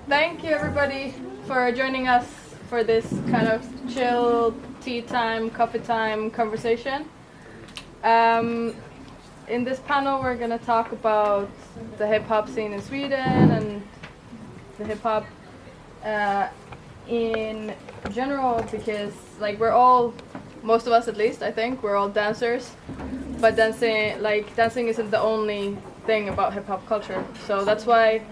Thank you everybody for joining us for this kind of chill tea time, coffee time conversation. In this panel we're going to talk about the hip-hop scene in Sweden and the hip-hop in general, because like we're all, most of us at least, I think, we're all dancers, but dancing isn't the only thing about hip-hop culture. So that's why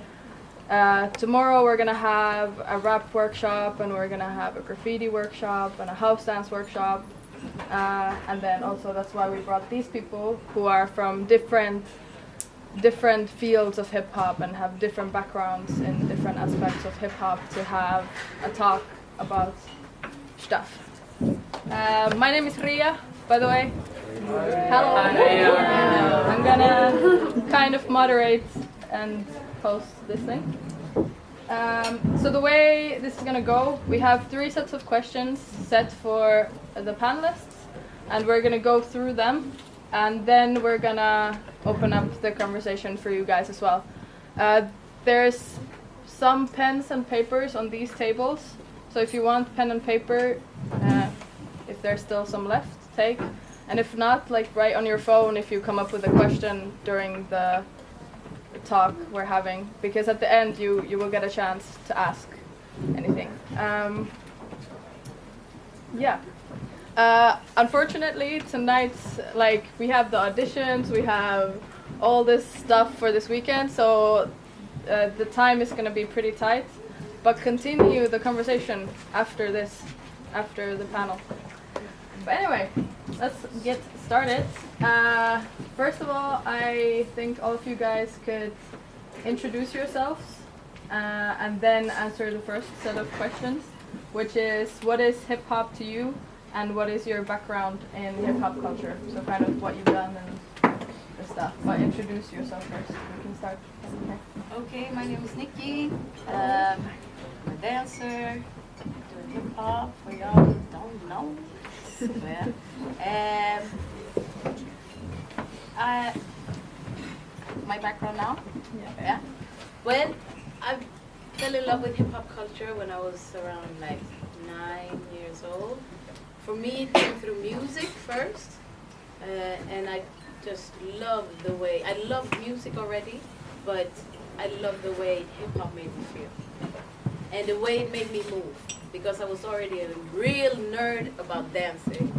tomorrow we're gonna have a rap workshop, and we're gonna have a graffiti workshop and a house dance workshop, and then also that's why we brought these people who are from different fields of hip-hop and have different backgrounds in different aspects of hip-hop to have a talk about stuff. My name is Ria, by the way. Hello. I'm gonna kind of moderate and host this thing. So the way this is gonna go, we have 3 sets of questions set for the panelists, and we're gonna go through them, and then we're gonna open up the conversation for you guys as well. There's some pens and papers on these tables, so if you want pen and paper, if there's still some left, take. And if not, like write on your phone if you come up with a question during the talk we're having, because at the end you will get a chance to ask anything. Unfortunately tonight, like, we have the auditions, we have all this stuff for this weekend, so the time is going to be pretty tight, but continue the conversation after the panel. But anyway, let's get started. First of all, I think all of you guys could introduce yourselves and then answer the first set of questions, which is, what is hip-hop to you and what is your background in hip-hop culture? So kind of what you've done and the stuff. But introduce yourself first. We can start. Okay, my name is Niki. I'm a dancer, doing hip-hop, for y'all who don't know. My background now? Yeah. Well, I fell in love with hip-hop culture when I was around like 9 years old. For me, it came through music first, and I just loved the way, I loved music already, but I loved the way hip-hop made me feel. And the way it made me move, because I was already a real nerd about dancing.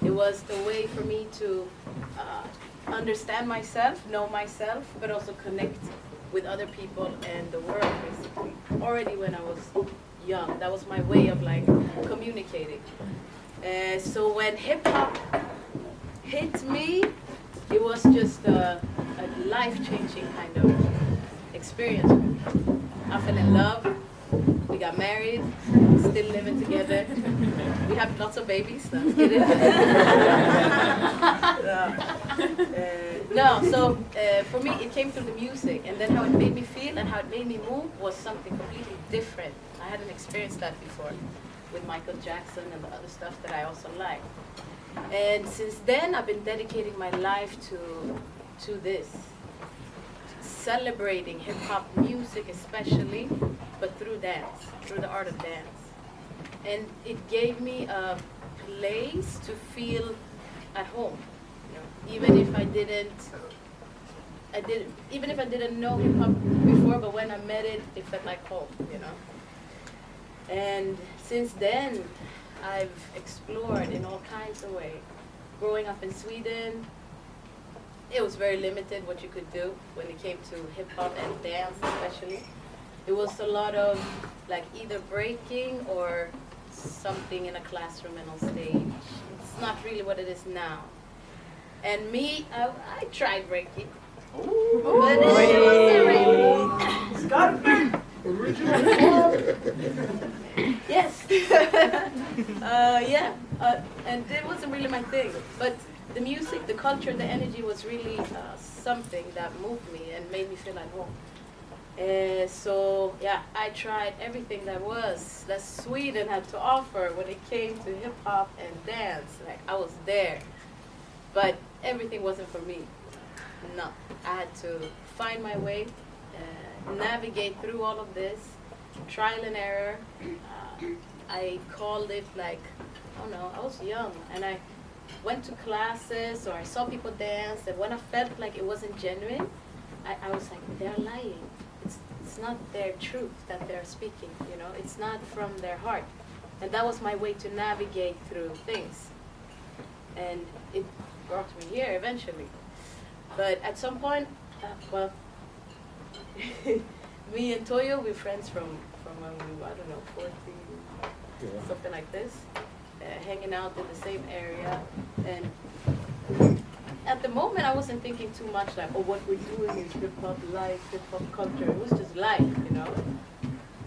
It was the way for me to understand myself, know myself, but also connect with other people and the world, basically. Already when I was young, that was my way of like communicating. So when hip-hop hit me, it was just a life-changing kind of experience. I fell in love. We got married, still living together. We have lots of babies. No, I'm kidding. For me, it came through the music, and then how it made me feel and how it made me move was something completely different. I hadn't experienced that before with Michael Jackson and the other stuff that I also like. And since then, I've been dedicating my life to this. Celebrating hip-hop music especially, but through dance, through the art of dance. And it gave me a place to feel at home. You know, even if I didn't know hip-hop before, but when I met it, it felt like home, you know. And since then, I've explored in all kinds of ways. Growing up in Sweden, it was very limited what you could do when it came to hip-hop and dance especially. It was a lot of like either breaking or something in a classroom and on stage. It's not really what it is now. And me, I tried breaking. Ooh. But it wasn't really. Yes. And it wasn't really my thing. But the music, the culture, the energy was really something that moved me and made me feel at home. I tried everything that Sweden had to offer when it came to hip hop and dance. Like, I was there, but everything wasn't for me. no, I had to find my way, navigate through all of this, trial and error. I called it like, I don't know, I was young, and I went to classes or I saw people dance, and when I felt like it wasn't genuine, I was like, they're lying. It's not their truth that they're speaking, you know, it's not from their heart. And that was my way to navigate through things. And it brought me here eventually. But at some point, me and Toju, we're friends from when we were, I don't know, 14, something like this, hanging out in the same area. And at the moment, I wasn't thinking too much like, oh, what we're doing is hip-hop life, hip-hop culture. It was just life, you know.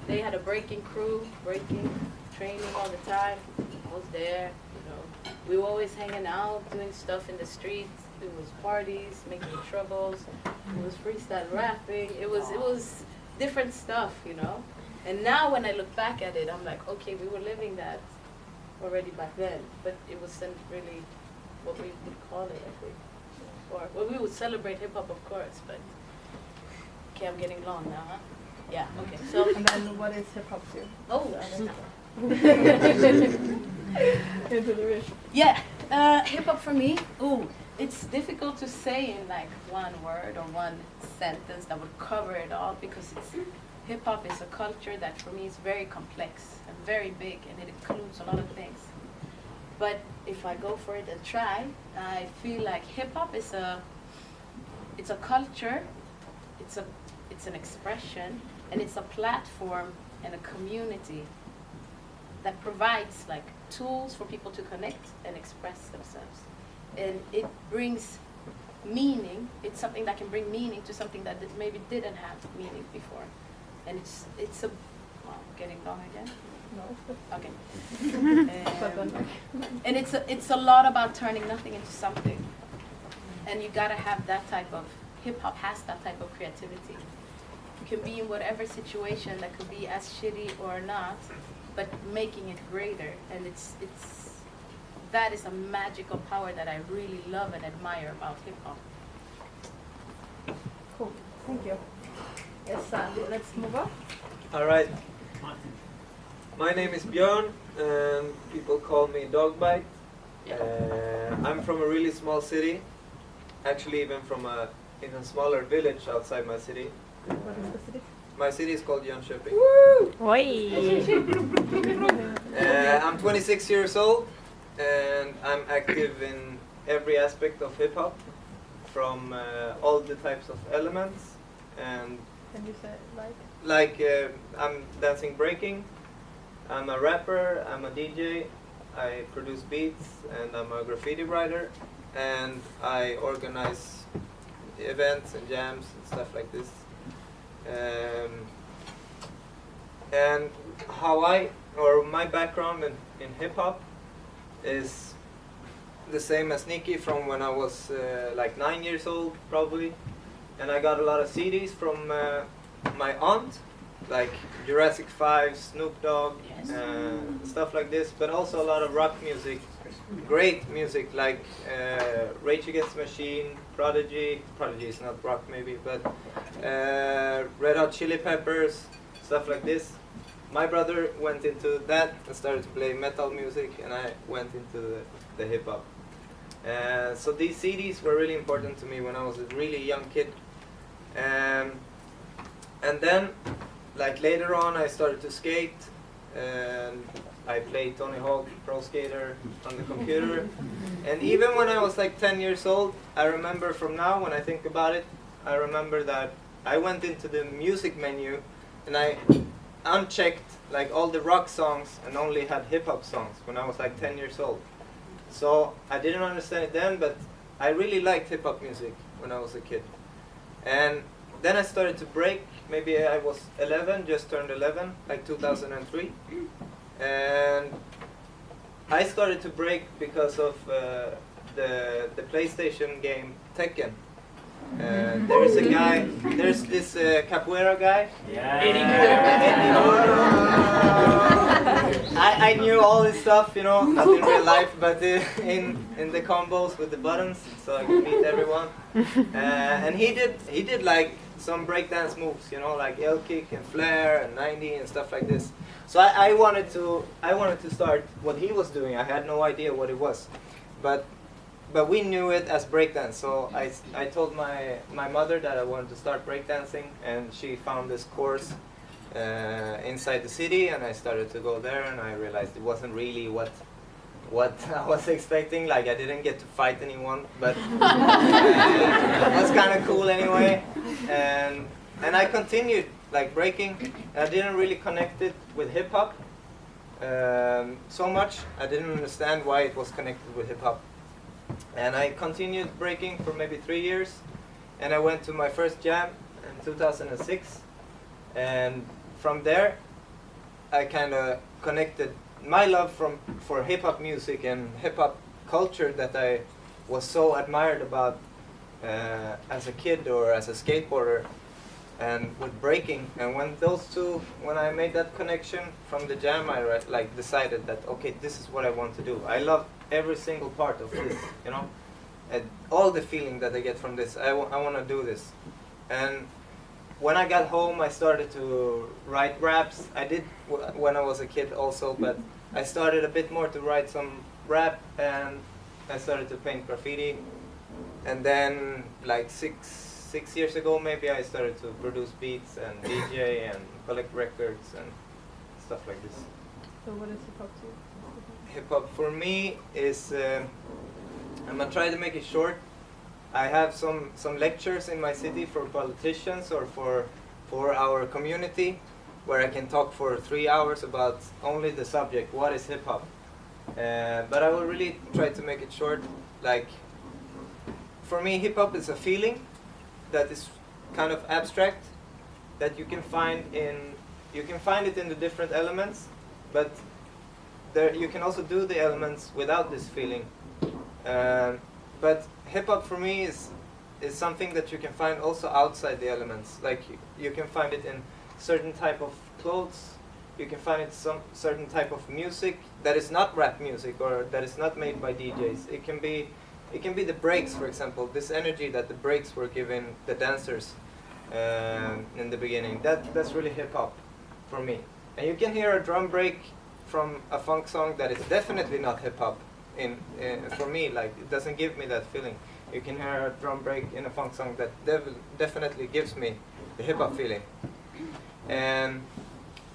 They had a breaking crew, breaking training all the time. I was there, you know. We were always hanging out, doing stuff in the streets. It was parties, making troubles. It was freestyle rapping. It was different stuff, you know. And now when I look back at it, I'm like, okay, we were living that already back then, but it wasn't really what we would call it, I think. Or, well, we would celebrate hip-hop, of course, but, okay, I'm getting long now, huh? Yeah, okay, so. And then what is hip-hop to you? Oh, Into the rich. yeah, hip-hop for me, ooh, it's difficult to say in like one word or one sentence that would cover it all, because hip-hop is a culture that for me is very complex and very big, and it includes a lot of things. But if I go for it and try, I feel like hip-hop is it's a culture, it's an expression, and it's a platform and a community that provides like tools for people to connect and express themselves. And it brings meaning. It's something that can bring meaning to something that maybe didn't have meaning before. And it's a, well, getting long again? No. Okay. And it's a lot about turning nothing into something. And you gotta have that type of, hip-hop has that type of creativity. You can be in whatever situation that could be as shitty or not, but making it greater. And that is a magical power that I really love and admire about hip-hop. Cool, thank you. Yes, Sandy, let's move on. All right. My name is Björn, and people call me Dogbite. I'm from a really small city, actually even from a even smaller village outside my city. What is the city? My city is called Jönköping. I'm 26 years old, and I'm active in every aspect of hip-hop, from all the types of elements. And can you say like? Like I'm dancing breaking, I'm a rapper, I'm a DJ, I produce beats, and I'm a graffiti writer, and I organize events and jams and stuff like this. And my background in hip-hop is the same as Niki, from when I was like 9 years old probably, and I got a lot of CDs from my aunt, like Jurassic 5, Snoop Dogg, stuff like this, but also a lot of rock music, great music like Rage Against the Machine, Prodigy is not rock maybe, but Red Hot Chili Peppers, stuff like this. My brother went into that and started to play metal music, and I went into the hip hop. So these CDs were really important to me when I was a really young kid. And then, like later on, I started to skate, and I played Tony Hawk Pro Skater on the computer. And even when I was like 10 years old, I remember from now, when I think about it, I remember that I went into the music menu and I unchecked like all the rock songs and only had hip-hop songs when I was like 10 years old. So I didn't understand it then, but I really liked hip-hop music when I was a kid. And then I started to break. Maybe I was 11, just turned 11, like 2003. And I started to break because of the PlayStation game Tekken. There's a guy, there's this capoeira guy. I knew all this stuff, you know, not in real life, but in the combos with the buttons, so I could meet everyone. And he did like some breakdance moves, you know, like L kick and flare and 90 and stuff like this. So I wanted to start what he was doing. I had no idea what it was, but we knew it as breakdance. So I told my mother that I wanted to start breakdancing, and she found this course inside the city, and I started to go there, and I realized it wasn't really what I was expecting. Like, I didn't get to fight anyone, but it was kind of cool anyway. And I continued like breaking. I didn't really connect it with hip hop so much. I didn't understand why it was connected with hip hop. And I continued breaking for maybe 3 years, and I went to my first jam in 2006. And from there, I kind of connected my love for hip hop music and hip hop culture that I was so admired about as a kid or as a skateboarder, and with breaking. And when I made that connection from the jam, I like decided that, okay, this is what I want to do. I love every single part of this, you know, and all the feeling that I get from this. I want to do this. And when I got home, I started to write raps. I did when I was a kid also, but I started a bit more to write some rap, and I started to paint graffiti. And then like six years ago, maybe, I started to produce beats and DJ and collect records and stuff like this. So what is hip hop to you? Hip hop for me is, I'm gonna try to make it short. I have some lectures in my city for politicians or for our community, where I can talk for 3 hours about only the subject, what is hip hop. But I will really try to make it short. Like, for me, hip hop is a feeling that is kind of abstract, that you can find it in the different elements, but you can also do the elements without this feeling. But hip hop for me is something that you can find also outside the elements. Like, you can find it in certain type of clothes. You can find it some certain type of music that is not rap music or that is not made by DJs. It can be the breaks, for example. This energy that the breaks were giving the dancers in the beginning. That's really hip hop for me. And you can hear a drum break from a funk song that is definitely not hip hop. For me, like, it doesn't give me that feeling. You can hear a drum break in a funk song that definitely gives me the hip hop feeling. And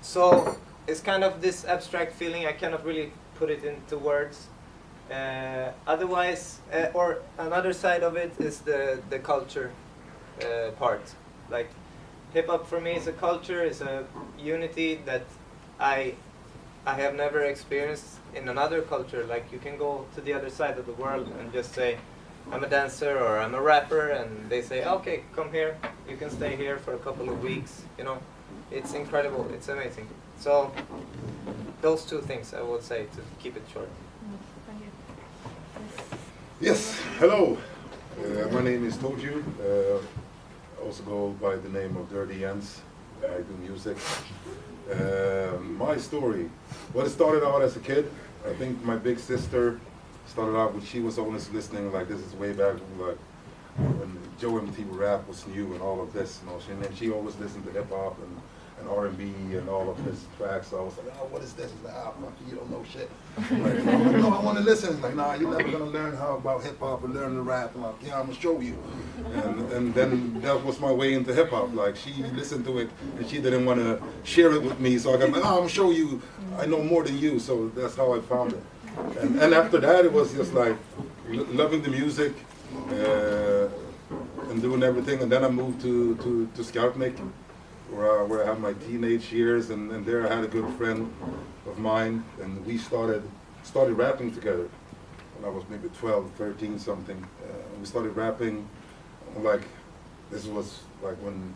so it's kind of this abstract feeling. I cannot really put it into words. Otherwise, or another side of it is the culture part. Like, hip hop for me is a culture, is a unity that I have never experienced in another culture. Like, you can go to the other side of the world and just say, I'm a dancer or I'm a rapper, and they say, okay, come here, you can stay here for a couple of weeks, you know. It's incredible, it's amazing. So those two things I would say to keep it short. Thank you. Yes, hello. My name is Toju. I also go by the name of Dirty Jens. I do music. My story. Well, it started out as a kid. I think my big sister started out when she was always listening, like, this is way back when Joe MT rap was new and all of this, you know. And then she always listened to hip hop and R&B and all of his tracks. So I was like, oh, what is this? He's like, oh, fuck you, don't know shit. I'm like, no, I want to listen. He's like, nah, you're never gonna learn how about hip hop and learn to rap. I'm like, yeah, I'm gonna show you. And then that was my way into hip hop. Like, she listened to it and she didn't want to share it with me. So I got like, oh, I'm gonna show you. I know more than you. So that's how I found it. And after that, it was just like loving the music and doing everything. And then I moved to Scoutnik, where I had my teenage years, and there I had a good friend of mine, and we started rapping together when I was maybe 12, 13 something. We started rapping, like, this was like when,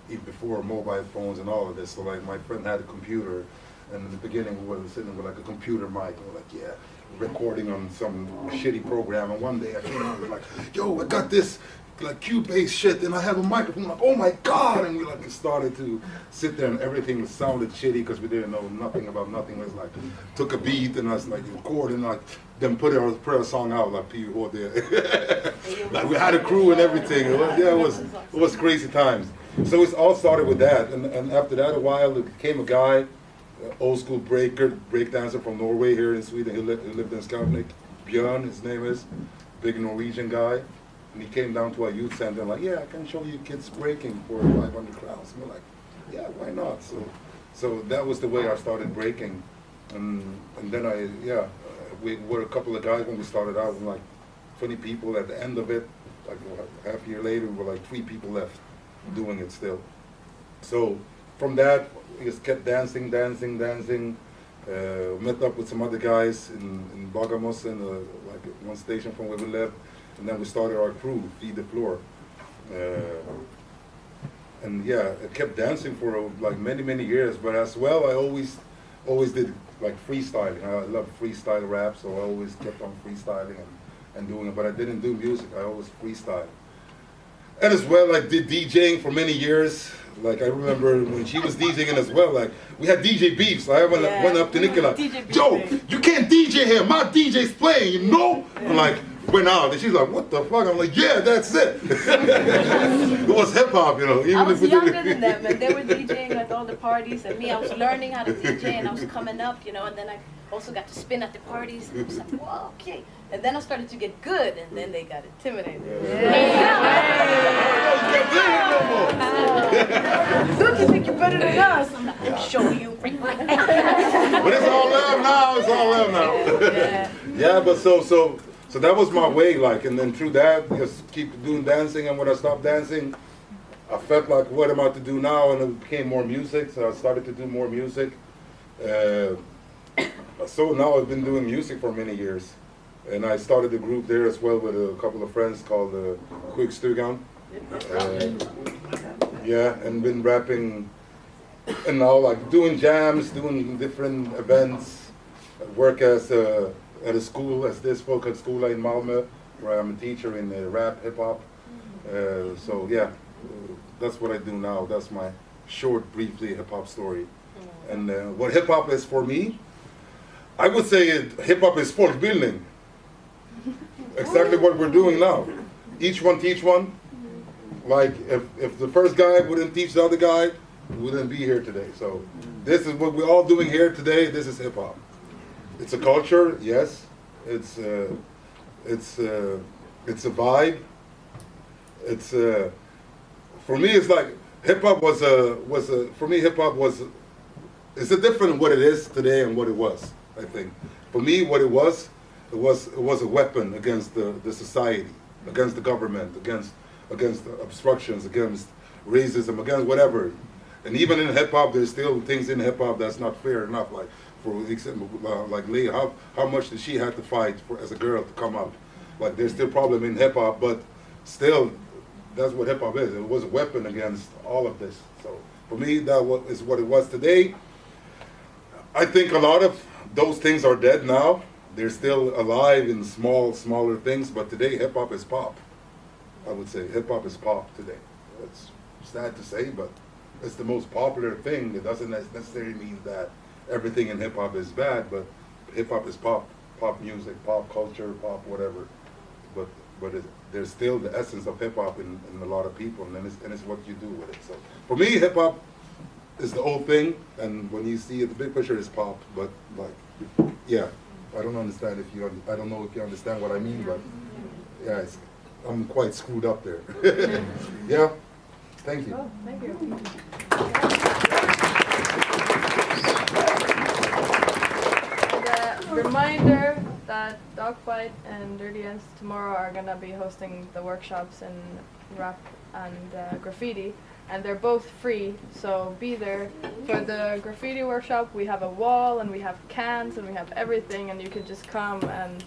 even before mobile phones and all of this, so like my friend had a computer, and in the beginning we were sitting with like a computer mic, and we're like, yeah, recording on some shitty program, and one day I came out and was like, yo, I got this like Cubase shit, and I have a microphone, like, oh my God, and we like started to sit there and everything sounded shitty because we didn't know nothing about nothing. It was like, took a beat and I was like recording, like, then put our song out, like, people there. Like, we had a crew and everything. It was crazy times. So it all started with that, and after that, a while, it became a guy, old school break dancer from Norway here in Sweden. He lived in Skarvnik. Björn, his name is, big Norwegian guy. And he came down to our youth center and like, yeah, I can show you kids breaking for 500 crowns. And we're like, yeah, why not? So that was the way I started breaking. And then we were a couple of guys when we started out, like 20 people. At the end of it, like half a year later, we were like 3 people left doing it still. So from that, we just kept dancing. Met up with some other guys in Bagarmossen, like one station from where we lived, and then we started our crew, Feed the Floor. And yeah, I kept dancing for like many years, but as well I always did like freestyling. I love freestyle rap, so I always kept on freestyling and doing it, but I didn't do music, I always freestyle. And as well, I did DJing for many years. Like, I remember when she was DJing as well, like, we had DJ beefs. I went up to Niki like, Joe, you can't DJ here, my DJ's playing, you know? I'm like, went out, and she's like, what the fuck? I'm like, yeah, that's it. It was hip-hop, you know. Even I was younger than them, and they were DJing at all the parties, and me, I was learning how to DJ, and I was coming up, you know, and then I also got to spin at the parties, and I was like, whoa, okay. And then I started to get good, and then they got intimidated. Don't you think you're better than us? I'm like, I'll show you. But it's all love now, Yeah, but so that was my way, like, and then through that, just keep doing dancing, and when I stopped dancing, I felt like, what am I to do now? And it became more music, so I started to do more music. So now I've been doing music for many years. And I started a group there as well with a couple of friends called Quickstugan. And been rapping, and now like doing jams, doing different events. I work at a school, as this folkhögskola in Malmö, where I'm a teacher in rap, hip hop. That's what I do now. That's my short, briefly hip hop story. And what hip hop is for me, I would say hip hop is folkbildning. Exactly what we're doing now. Each one teach one. Like if the first guy wouldn't teach the other guy, we wouldn't be here today. So this is what we're all doing here today. This is hip hop. It's a culture, yes. It's a vibe. It's for me. It's like hip hop for me. Hip hop was. It's a different what it is today and what it was. I think for me, what it was a weapon against the society, against the government, against obstructions, against racism, against whatever. And even in hip hop, there's still things in hip hop that's not fair enough. Like for example, like Lee, how much did she have to fight as a girl to come up? Like there's still problem in hip hop, but still, that's what hip hop is. It was a weapon against all of this. So for me, is what it was today. I think a lot of those things are dead now. They're still alive in smaller things, but today hip hop is pop. I would say hip hop is pop today. It's sad to say, but it's the most popular thing. It doesn't necessarily mean that everything in hip hop is bad, but hip hop is pop music, pop culture, pop whatever. But there's still the essence of hip hop in a lot of people, and it's what you do with it. So for me, hip hop is the old thing, and when you see it, the big picture is pop. But like, yeah. I don't understand I don't know if you understand what I mean, but yeah, I'm quite screwed up there. Yeah, thank you. Oh, thank you. And a reminder that Dogbite and Dirty Ends tomorrow are gonna be hosting the workshops in rap and graffiti. And they're both free, so be there. For the graffiti workshop, we have a wall, and we have cans, and we have everything, and you can just come and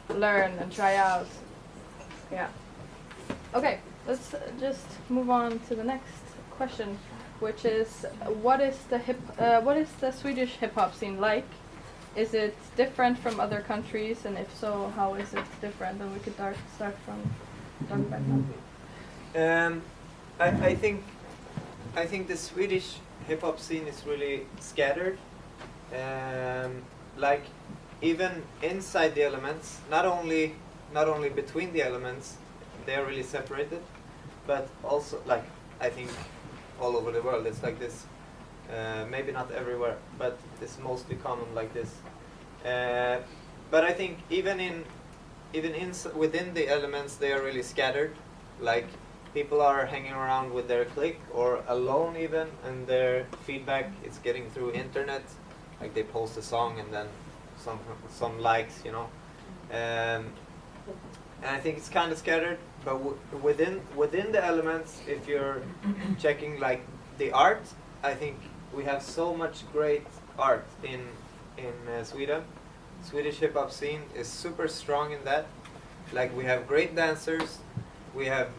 learn and try out. Yeah. Okay, let's just move on to the next question, which is, what is the Swedish hip hop scene like? Is it different from other countries, and if so, how is it different? And we could start from Dogbite now. I think the Swedish hip hop scene is really scattered. Like even inside the elements, not only between the elements, they are really separated, but also like I think all over the world it's like this. Maybe not everywhere, but it's mostly common like this. But I think even within the elements, they are really scattered. Like people are hanging around with their clique or alone even, and their feedback is getting through internet. Like they post a song and then some likes, you know. And I think it's kind of scattered. But within the elements, if you're checking like the art, I think we have so much great art in Sweden. Swedish hip hop scene is super strong in that. Like we have great dancers, we have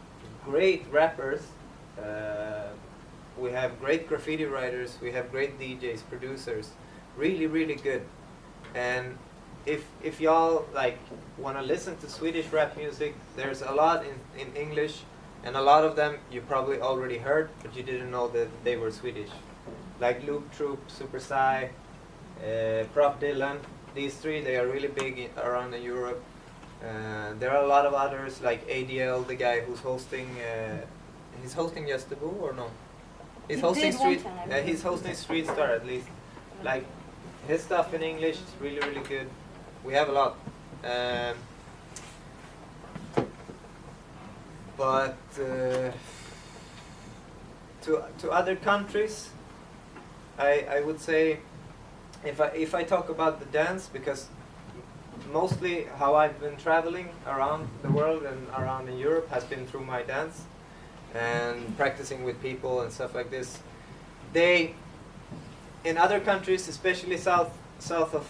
great rappers, we have great graffiti writers, we have great DJs, producers, really really good. And if y'all like want to listen to Swedish rap music, there's a lot in English, and a lot of them you probably already heard, but you didn't know that they were Swedish. Like Loop Troop, Super Psy, Prof Dylan. These three, they are really big around in Europe. There are a lot of others, like ADL, the guy who's hosting. He's hosting Just the Boo or no? He's hosting Street. He's hosting Street Star at least. Like his stuff in English is really really good. We have a lot. But to other countries, I would say, if I talk about the dance, because mostly how I've been traveling around the world and around in Europe has been through my dance and practicing with people and stuff like this. They, in other countries, especially south of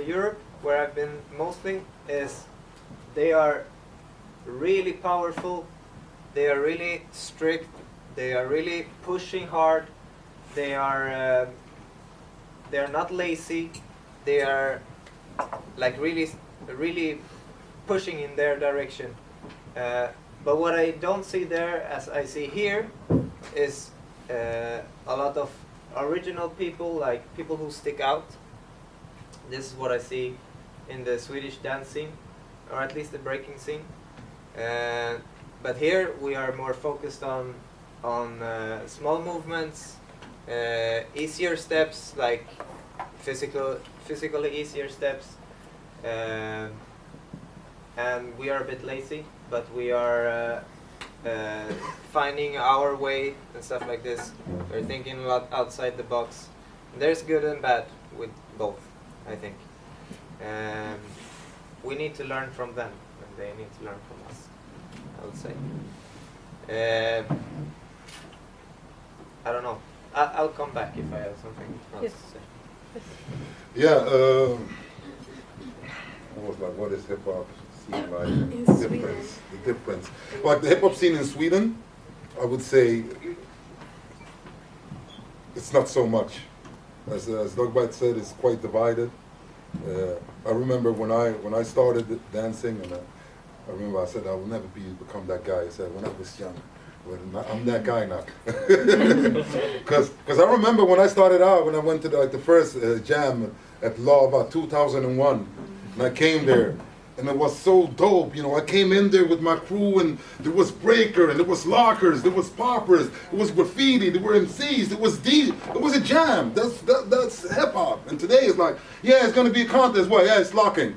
Europe, where I've been mostly, is they are really powerful, they are really strict, they are really pushing hard, they are not lazy, they are like really pushing in their direction. But what I don't see there, as I see here, is a lot of original people, like people who stick out. This is what I see in the Swedish dance scene, or at least the breaking scene. But here we are more focused on small movements, easier steps, like physically easier steps, and we are a bit lazy, but we are finding our way and stuff like this. We're thinking a lot outside the box. There's good and bad with both, I think. We need to learn from them, and they need to learn from us, I would say. I don't know. I'll come back if I have something else to say. Yeah, I was like, what is hip hop scene like? The difference. Like the hip hop scene in Sweden, I would say it's not so much. As Dogbite said, it's quite divided. I remember when I started dancing, and I remember I said I will never become that guy. I said when I was young. Well, I'm that guy now. Because I remember when I started out, when I went to the first jam at Lava 2001, and I came there, and it was so dope. You know, I came in there with my crew, and there was breaker, and there was lockers, there was poppers, there was graffiti, there were MCs, there was it was a jam. That's hip hop. And today it's like, yeah, it's gonna be a contest. What? Yeah, it's locking.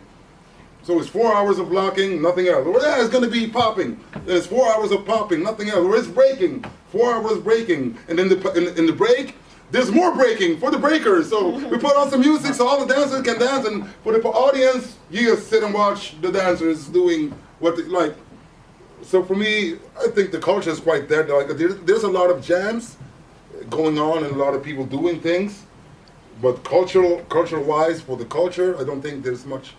So it's 4 hours of locking, nothing else. Or yeah, it's going to be popping. It's 4 hours of popping, nothing else. Or it's breaking, 4 hours breaking. And then in the break, there's more breaking for the breakers. So we put on some music so all the dancers can dance. And for the audience, you just sit and watch the dancers doing what they like. So for me, I think the culture is quite there. Like, there's a lot of jams going on and a lot of people doing things. But cultural-wise, for the culture, I don't think there's much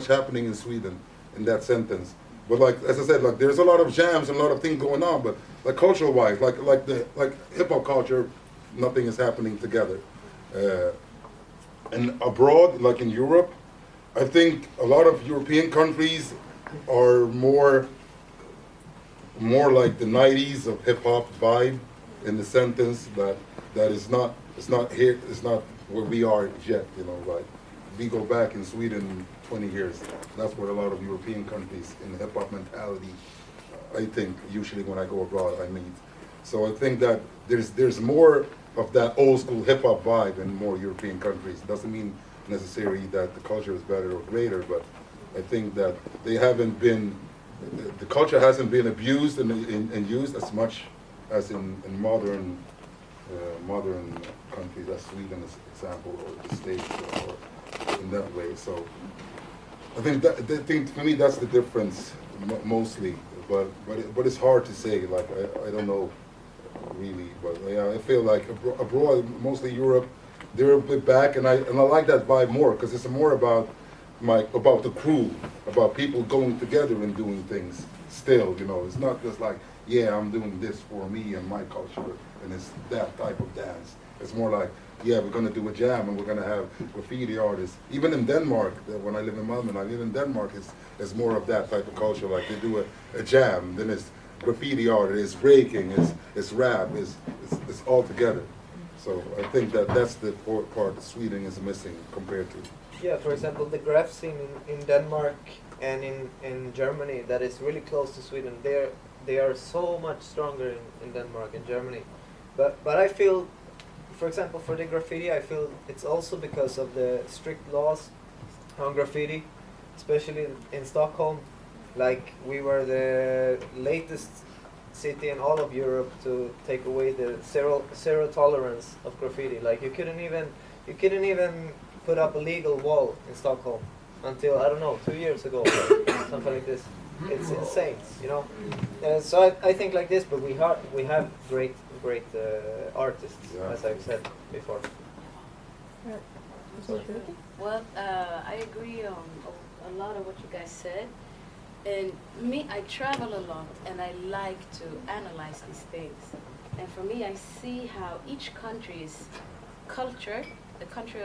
happening in Sweden in that sentence. But like, as I said, like there's a lot of jams and a lot of things going on, but like cultural wise, like hip hop culture, nothing is happening together. And abroad, like in Europe, I think a lot of European countries are more more like the 90s of hip hop vibe in the sentence that is not, it's not here, it's not where we are yet, you know, like we go back in Sweden 20 years. That's what a lot of European countries in hip hop mentality, I think, usually when I go abroad, I meet. So I think that there's more of that old school hip hop vibe in more European countries. Doesn't mean necessarily that the culture is better or greater, but I think that they haven't been, the culture hasn't been abused and used as much as in modern countries, as Sweden as example, or the States, or in that way. So I think for me that's the difference mostly, but it's hard to say. Like I don't know really, but yeah, I feel like abroad, mostly Europe, they're a bit back, and I like that vibe more because it's more about about the crew, about people going together and doing things. Still, you know, it's not just like, yeah, I'm doing this for me and my culture, and it's that type of dance. It's more like, yeah, we're gonna do a jam and we're gonna have graffiti artists. Even in Denmark, when I live in Malmö, I live in Denmark, it's more of that type of culture. Like they do a jam, then it's graffiti art, it's breaking, it's rap, it's all together. So I think that's the part that Sweden is missing compared to. Yeah, for example, the graph scene in Denmark and in Germany that is really close to Sweden, they are so much stronger in Denmark and Germany. But I feel, for example, for the graffiti, I feel it's also because of the strict laws on graffiti, especially in Stockholm. Like we were the latest city in all of Europe to take away the zero tolerance of graffiti. Like you couldn't even put up a legal wall in Stockholm until, I don't know, 2 years ago, something like this. It's insane, you know. So I think like this, but we have great artists, yeah, as I've said before. Well, I agree on a lot of what you guys said. And me, I travel a lot, and I like to analyze these things. And for me, I see how each country's culture, the culture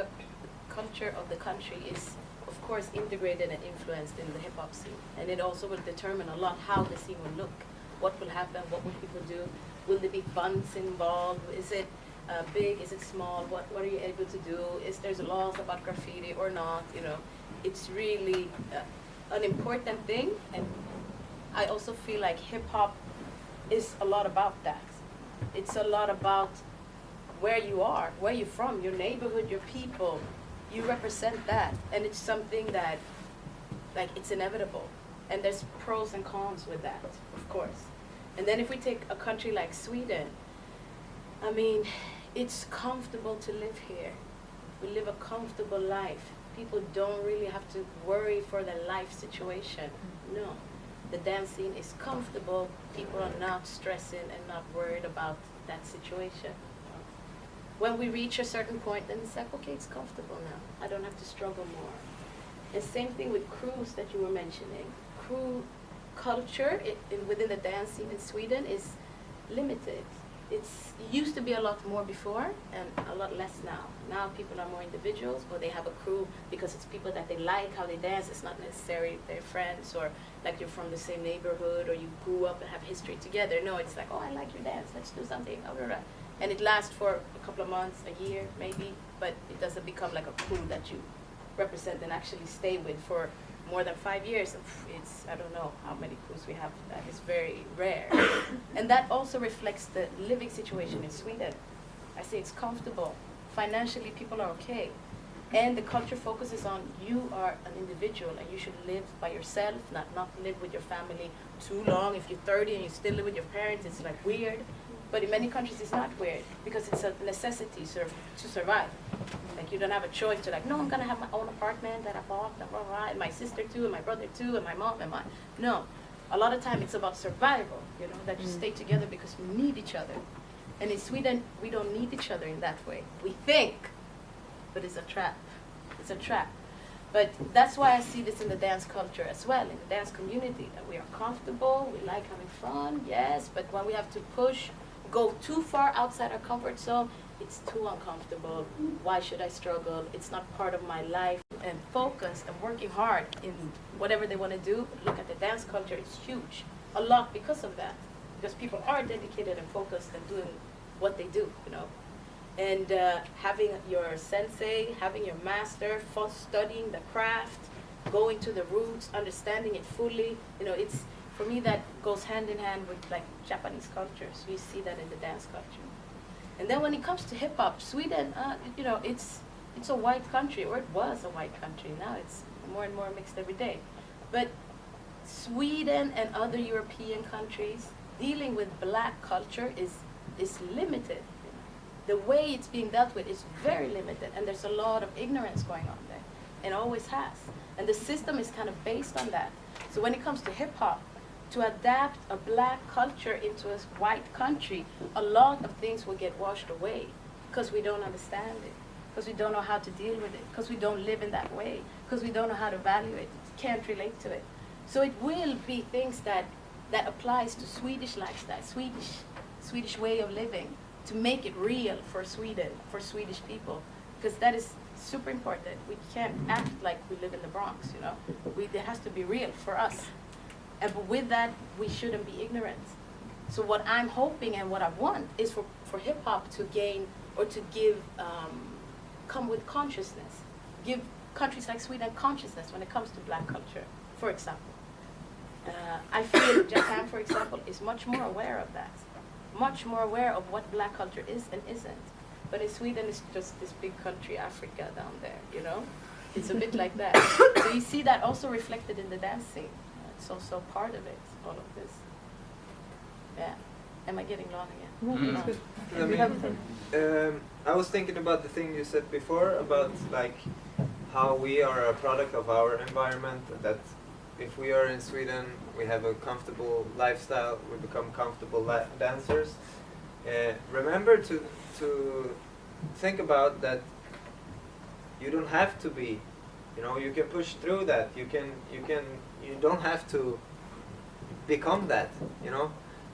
of the country is, of course, integrated and influenced in the hip-hop scene. And it also will determine a lot how the scene will look. What will happen? What will people do? Will there be funds involved? Is it big? Is it small? What are you able to do? Is there laws about graffiti or not? You know, it's really an important thing. And I also feel like hip-hop is a lot about that. It's a lot about where you are, where you're from, your neighborhood, your people. You represent that, and it's something that, like, it's inevitable. And there's pros and cons with that, of course. And then if we take a country like Sweden, I mean, it's comfortable to live here. We live a comfortable life. People don't really have to worry for their life situation. No, the dance scene is comfortable. People are not stressing and not worried about that situation. When we reach a certain point, then it's like, okay, it's comfortable now. I don't have to struggle more. And same thing with crews that you were mentioning. Crew culture within the dance scene in Sweden is limited. It used to be a lot more before and a lot less now. Now people are more individuals, or they have a crew because it's people that they like how they dance. It's not necessarily their friends or like you're from the same neighborhood or you grew up and have history together. No, it's like, oh, I like your dance. Let's do something. And it lasts for a couple of months, a year maybe, but it doesn't become like a crew that you represent and actually stay with for more than 5 years. It's, I don't know how many crews we have. That is very rare. And that also reflects the living situation in Sweden. I say it's comfortable. Financially, people are okay. And the culture focuses on you are an individual and you should live by yourself, not live with your family too long. If you're 30 and you still live with your parents, it's like weird. But in many countries, it's not weird because it's a necessity to survive. Like you don't have a choice to like, no, I'm gonna have my own apartment that I bought, blah, blah, blah, and my sister too, and my brother too, and my mom and mine. No, a lot of time it's about survival. You know, that you stay together because we need each other. And in Sweden, we don't need each other in that way. We think, but it's a trap. It's a trap. But that's why I see this in the dance culture as well, in the dance community, that we are comfortable, we like having fun, yes, but when we have to go too far outside our comfort zone, it's too uncomfortable. Why should I struggle? It's not part of my life. And focus and working hard in whatever they want to do. Look at the dance culture, it's huge. A lot because of that. because people are dedicated and focused and doing what they do, you know. And having your sensei, having your master, studying the craft, going to the roots, understanding it fully, you know, it's, for me that goes hand in hand with like Japanese culture. So you see that in the dance culture. And then when it comes to hip hop, Sweden, you know, it's a white country, or it was a white country. Now it's more and more mixed every day. But Sweden and other European countries dealing with black culture is limited. The way it's being dealt with is very limited, and there's a lot of ignorance going on there, and always has. And the system is kind of based on that. So when it comes to hip hop, to adapt a black culture into a white country, a lot of things will get washed away because we don't understand it, because we don't know how to deal with it, because we don't live in that way, because we don't know how to value it, can't relate to it. So it will be things that applies to Swedish lifestyle, Swedish way of living, to make it real for Sweden, for Swedish people, because that is super important. We can't act like we live in the Bronx, you know. It has to be real for us. But with that, we shouldn't be ignorant. So what I'm hoping and what I want is for hip hop to gain or to give, come with consciousness, give countries like Sweden consciousness when it comes to black culture, for example. I feel Japan, for example, is much more aware of that, much more aware of what black culture is and isn't. But in Sweden, it's just this big country, Africa, down there, you know? It's a bit like that. So you see that also reflected in the dancing. It's also part of it, all of this. Yeah. Am I getting long again? I was thinking about the thing you said before about like how we are a product of our environment, that if we are in Sweden, we have a comfortable lifestyle, we become comfortable dancers. Remember to think about that you don't have to be, you know, you can push through that, you don't have to become that, you know.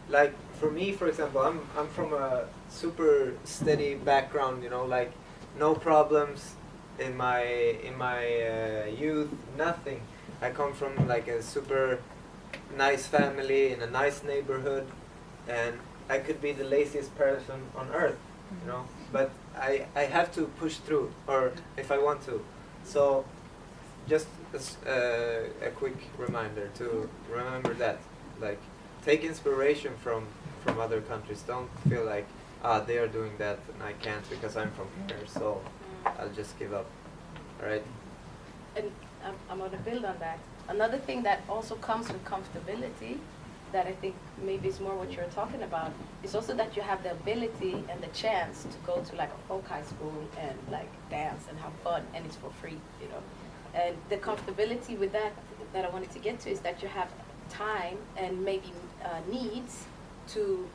Like for me, for example, I'm from a super steady background, you know, like no problems in my youth, nothing. I come from like a super nice family in a nice neighborhood, and I could be the laziest person on earth, you know, but I have to push through, or if I want to. So just a quick reminder to remember that, like, take inspiration from other countries. Don't feel like, they are doing that and I can't because I'm from here, so I'll just give up. All right? And I'm going to build on that. Another thing that also comes with comfortability, that I think maybe is more what you're talking about, is also that you have the ability and the chance to go to like a folk high school and like dance and have fun, and it's for free, you know. And the comfortability with that I wanted to get to is that you have time and maybe needs to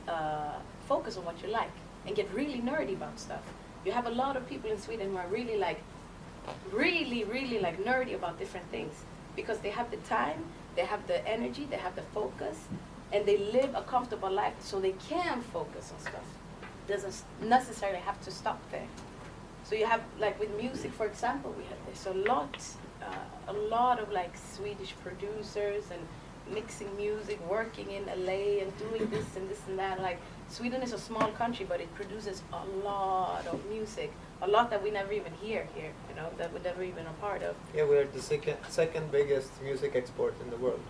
focus on what you like and get really nerdy about stuff. You have a lot of people in Sweden who are really nerdy about different things because they have the time, they have the energy, they have the focus, and they live a comfortable life so they can focus on stuff. Doesn't necessarily have to stop there. So you have, like with music, for example, there's a lot of like Swedish producers and mixing music, working in LA and doing this and that. Like Sweden is a small country, but it produces a lot of music, a lot that we never even hear here, you know, that we're never even a part of. Yeah, we're the second biggest music export in the world.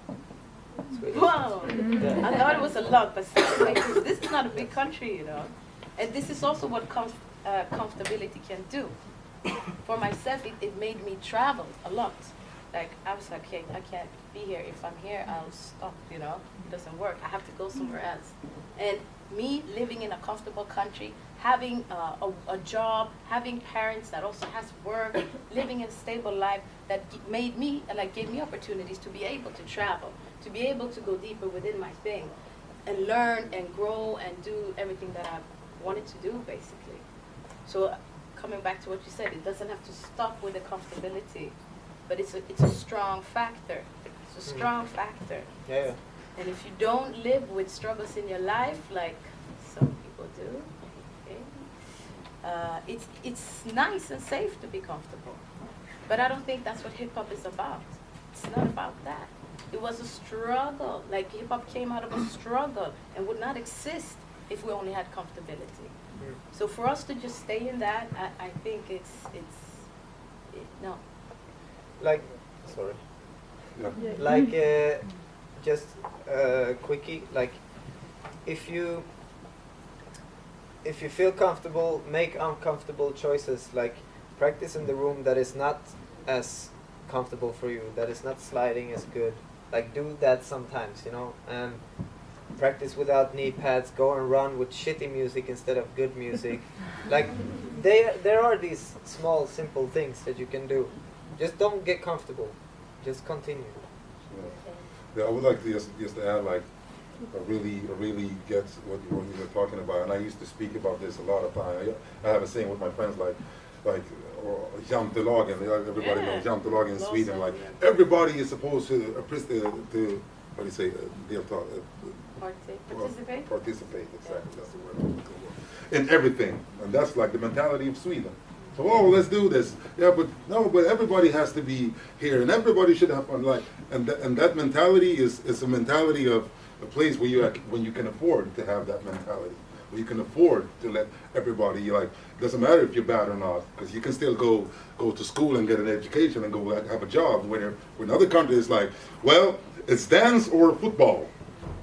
Sweden. Wow! Yeah. I thought it was a lot, but this is not a big country, you know. And this is also what comfortability can do. For myself, it made me travel a lot. Like, I was like, okay, I can't be here. If I'm here, I'll stop, you know. It doesn't work. I have to go somewhere else. And me living in a comfortable country, having a job, having parents that also has work, living a stable life, that made me, like, gave me opportunities to be able to travel, to be able to go deeper within my thing, and learn and grow and do everything that I wanted to do, basically. So coming back to what you said, it doesn't have to stop with the comfortability, but it's a strong factor. It's a strong factor. Yeah. And if you don't live with struggles in your life, like some people do, okay, it's nice and safe to be comfortable. But I don't think that's what hip hop is about. It's not about that. it was a struggle. Like hip hop came out of a struggle and would not exist if we only had comfortability. So for us to just stay in that, I think no. Like, sorry. Yeah. Like, just quickie. Like, if you feel comfortable, make uncomfortable choices. Like, practice in the room that is not as comfortable for you, that is not sliding as good. Like, do that sometimes, you know, and practice without knee pads. Go and run with shitty music instead of good music. Like, there are these small, simple things that you can do. Just don't get comfortable. Just continue. Yeah, I would like to just to add, like, I really get what you were talking about, and I used to speak about this a lot of time. I have a saying with my friends, like jantelagen. Everybody knows jantelagen in Sweden. Like, everybody is supposed to what do you say? Participate. Participate. Exactly. That's the word I'm looking for. In everything, and that's like the mentality of Sweden. So, oh, let's do this. Yeah, but no, but everybody has to be here, and everybody should have fun. Like, and that mentality is a mentality of a place where when you can afford to have that mentality, where you can afford to let everybody, like, doesn't matter if you're bad or not, because you can still go to school and get an education and go have a job. When other countries, like, well, it's dance or football,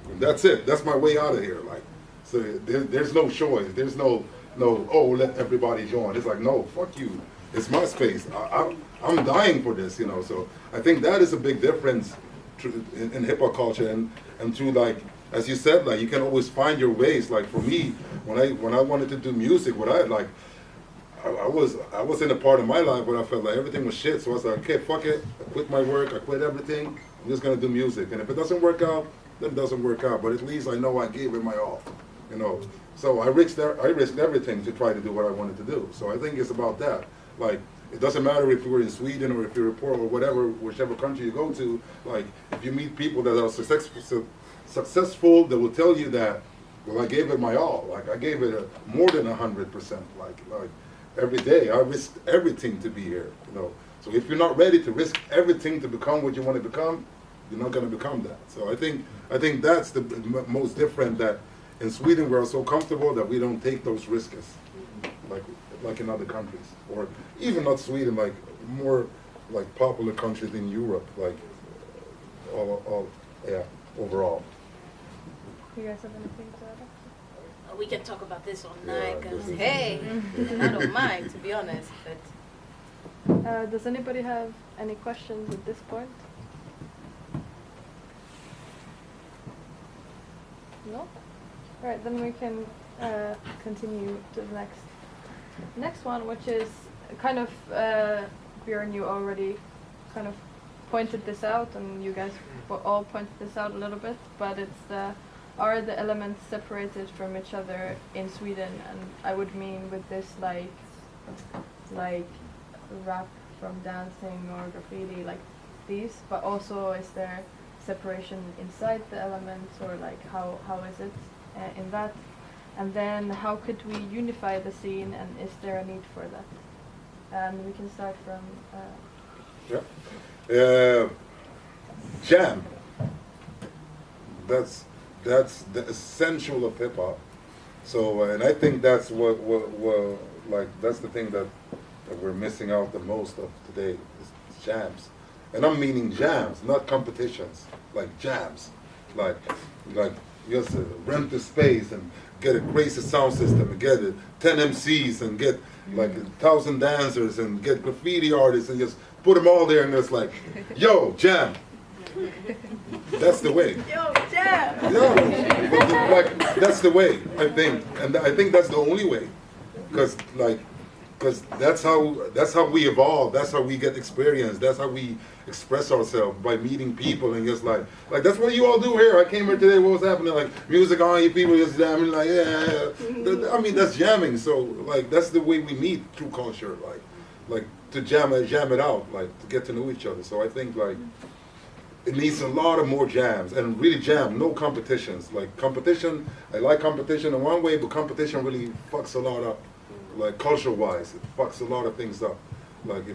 and that's it. That's my way out of here. Like, so there's no choice. There's no, oh, let everybody join. It's like, no, fuck you. It's my space. I'm dying for this, you know. So I think that is a big difference in hip hop culture, and through, like, as you said, like, you can always find your ways. Like, for me, when I wanted to do music, I was in a part of my life where I felt like everything was shit. So I was like, okay, fuck it. I quit my work. I quit everything. I'm just gonna do music. And if it doesn't work out, then it doesn't work out. But at least I know I gave it my all, you know. So I risked everything to try to do what I wanted to do. So I think it's about that. Like, it doesn't matter if you're in Sweden or if you're in Portugal or whatever, whichever country you go to. Like, if you meet people that are successful, they will tell you that, well, I gave it my all. Like, I gave it more than 100%. Like every day, I risked everything to be here. You know. So if you're not ready to risk everything to become what you want to become, you're not going to become that. So I think that's the most different, that in Sweden we're so comfortable that we don't take those risks, like in other countries, or even not Sweden, like more like popular countries in Europe, like overall. You guys have anything to add? We can talk about this all Yeah, night, because, this is- hey, I don't mind, to be honest, but Does anybody have any questions at this point? No? All right, then we can continue to the next one, which is kind of, Björn, you already kind of pointed this out, and you guys all pointed this out a little bit, but it's are the elements separated from each other in Sweden? And I would mean with this, like rap from dancing or graffiti, like these, but also is there separation inside the elements, or like how is it in that? And then how could we unify the scene, and is there a need for that? And we can start from Jam. That's the essential of hip hop. So, and I think that's what like, that's the thing that we're missing out the most of today, is jams. And I'm meaning jams, not competitions, like jams. Like you just rent the space and get a crazy sound system and get 10 MCs and get like 1,000 dancers and get graffiti artists and just put them all there, and it's like, yo, jam. That's the way. yo, jam! Yeah, like, that's the way, I think. And I think that's the only way. Because that's how we evolve, that's how we get experience, that's how we express ourselves, by meeting people, and just like that's what you all do here. I came here today, what was happening? Like, music on, you people just jamming, like, yeah. I mean, that's jamming. So, like, that's the way we meet through culture, like to jam it out, like, to get to know each other. So I think, like, it needs a lot of more jams, and really jam, no competitions. Like, competition, I like competition in one way, but competition really fucks a lot up. Like, culture-wise, it fucks a lot of things up. Like,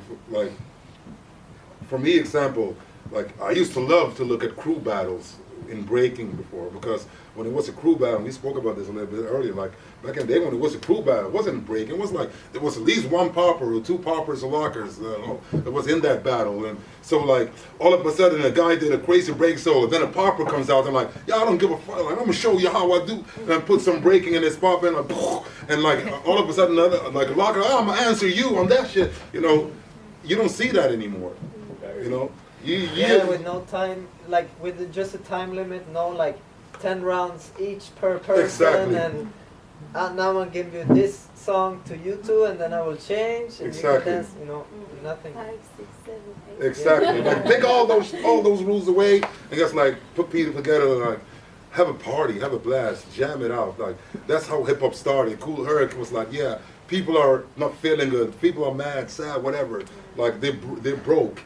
for me, example, like I used to love to look at crew battles in breaking before, because when it was a crew battle, we spoke about this a little bit earlier, like back in the day when it was a crew battle, it wasn't breaking, it was like there was at least one popper or two poppers or lockers that was in that battle. And so like all of a sudden a guy did a crazy break solo, then a popper comes out and like, yeah, I don't give a fuck, like, I'm gonna show you how I do, and I put some breaking in this pop and like all of a sudden like a locker, oh, I'm gonna answer you on that shit, you know. You don't see that anymore, you know. Yeah, with no time, like with just a time limit, no like 10 rounds each per person, exactly. And now I'm gonna give you this song to you two, and then I will change, and exactly. you can dance, you know, nothing. 5, 6, 7, 8. Exactly. Like take all those rules away and just like put people together and like have a party, have a blast, jam it out. Like that's how hip hop started. Cool Herc was like, yeah, people are not feeling good, people are mad, sad, whatever. Like they're broke,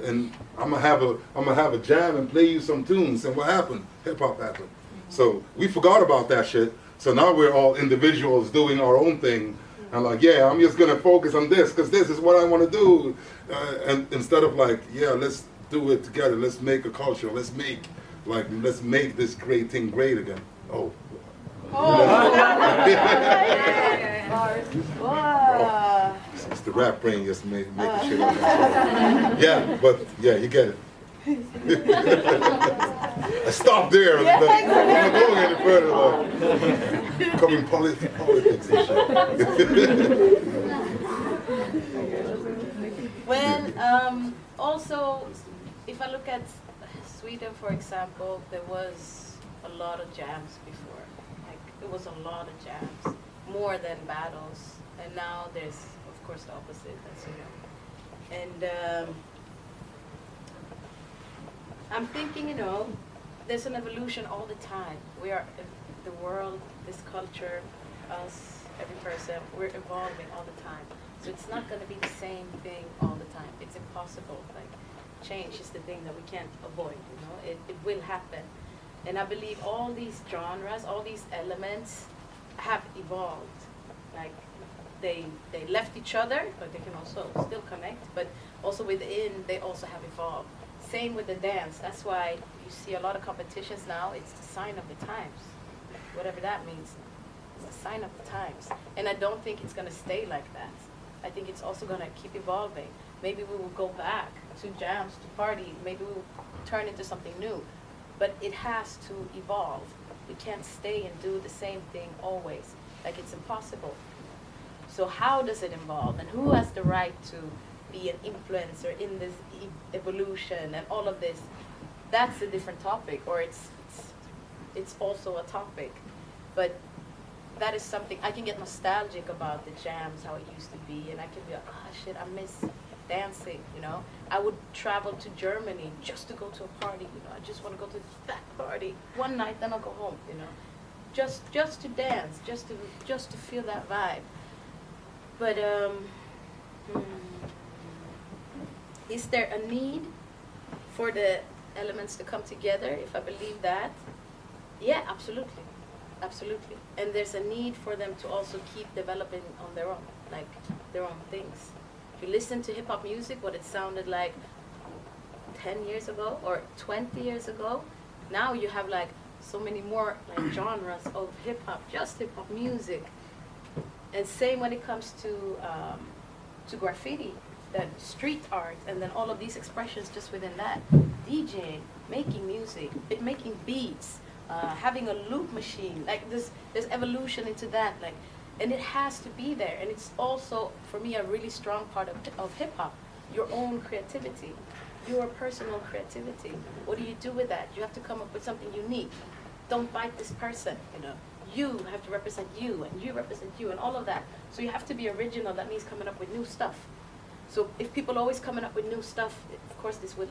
and I'm gonna have a jam and play you some tunes. And what happened? Hip hop happened. So we forgot about that shit. So now we're all individuals doing our own thing. And like, yeah, I'm just gonna focus on this because this is what I want to do. And instead of like, yeah, let's do it together. Let's make a culture. Let's make this great thing great again. Oh. It's the rap brain just making shit up. Yeah, but yeah, you get it. I stopped there. I'm not going any further. Like, covering politics and shit. Well, also, if I look at Sweden, for example, there was a lot of jams before. Like, it was a lot of jams, more than battles. And now there's, of course, the opposite, as you know. And I'm thinking, you know, there's an evolution all the time. We are, the world, this culture, us, every person, we're evolving all the time. So it's not going to be the same thing all the time. It's impossible. Like, change is the thing that we can't avoid, you know. It will happen. And I believe all these genres, all these elements have evolved. Like, they left each other, but they can also still connect. But also within, they also have evolved. Same with the dance. That's why you see a lot of competitions now. It's the sign of the times, whatever that means. It's the sign of the times. And I don't think it's going to stay like that. I think it's also going to keep evolving. Maybe we will go back to jams, to party. Maybe we will turn into something new. But it has to evolve. We can't stay and do the same thing always. Like, it's impossible. So how does it evolve? And who has the right to be an influencer in this evolution and all of this? That's a different topic, or it's also a topic. But that is something I can get nostalgic about, the jams, how it used to be, and I can be like, oh shit, I miss dancing, you know. I would travel to Germany just to go to a party, you know. I just want to go to that party one night, then I'll go home, you know. Just to dance, just to feel that vibe. But is there a need for the elements to come together? If I believe that, yeah, absolutely. Absolutely. And there's a need for them to also keep developing on their own, like their own things. If you listen to hip-hop music, what it sounded like 10 years ago or 20 years ago, now you have like so many more like genres of hip-hop, just hip-hop music. And same when it comes to graffiti, that street art, and then all of these expressions just within that. DJing, making music, making beats, having a loop machine, like there's evolution into that, like, and it has to be there. And it's also, for me, a really strong part of hip hop, your own creativity, your personal creativity. What do you do with that? You have to come up with something unique. Don't bite this person, you know. You have to represent you, and you represent you, and all of that. So you have to be original. That means coming up with new stuff. So if people are always coming up with new stuff, of course this will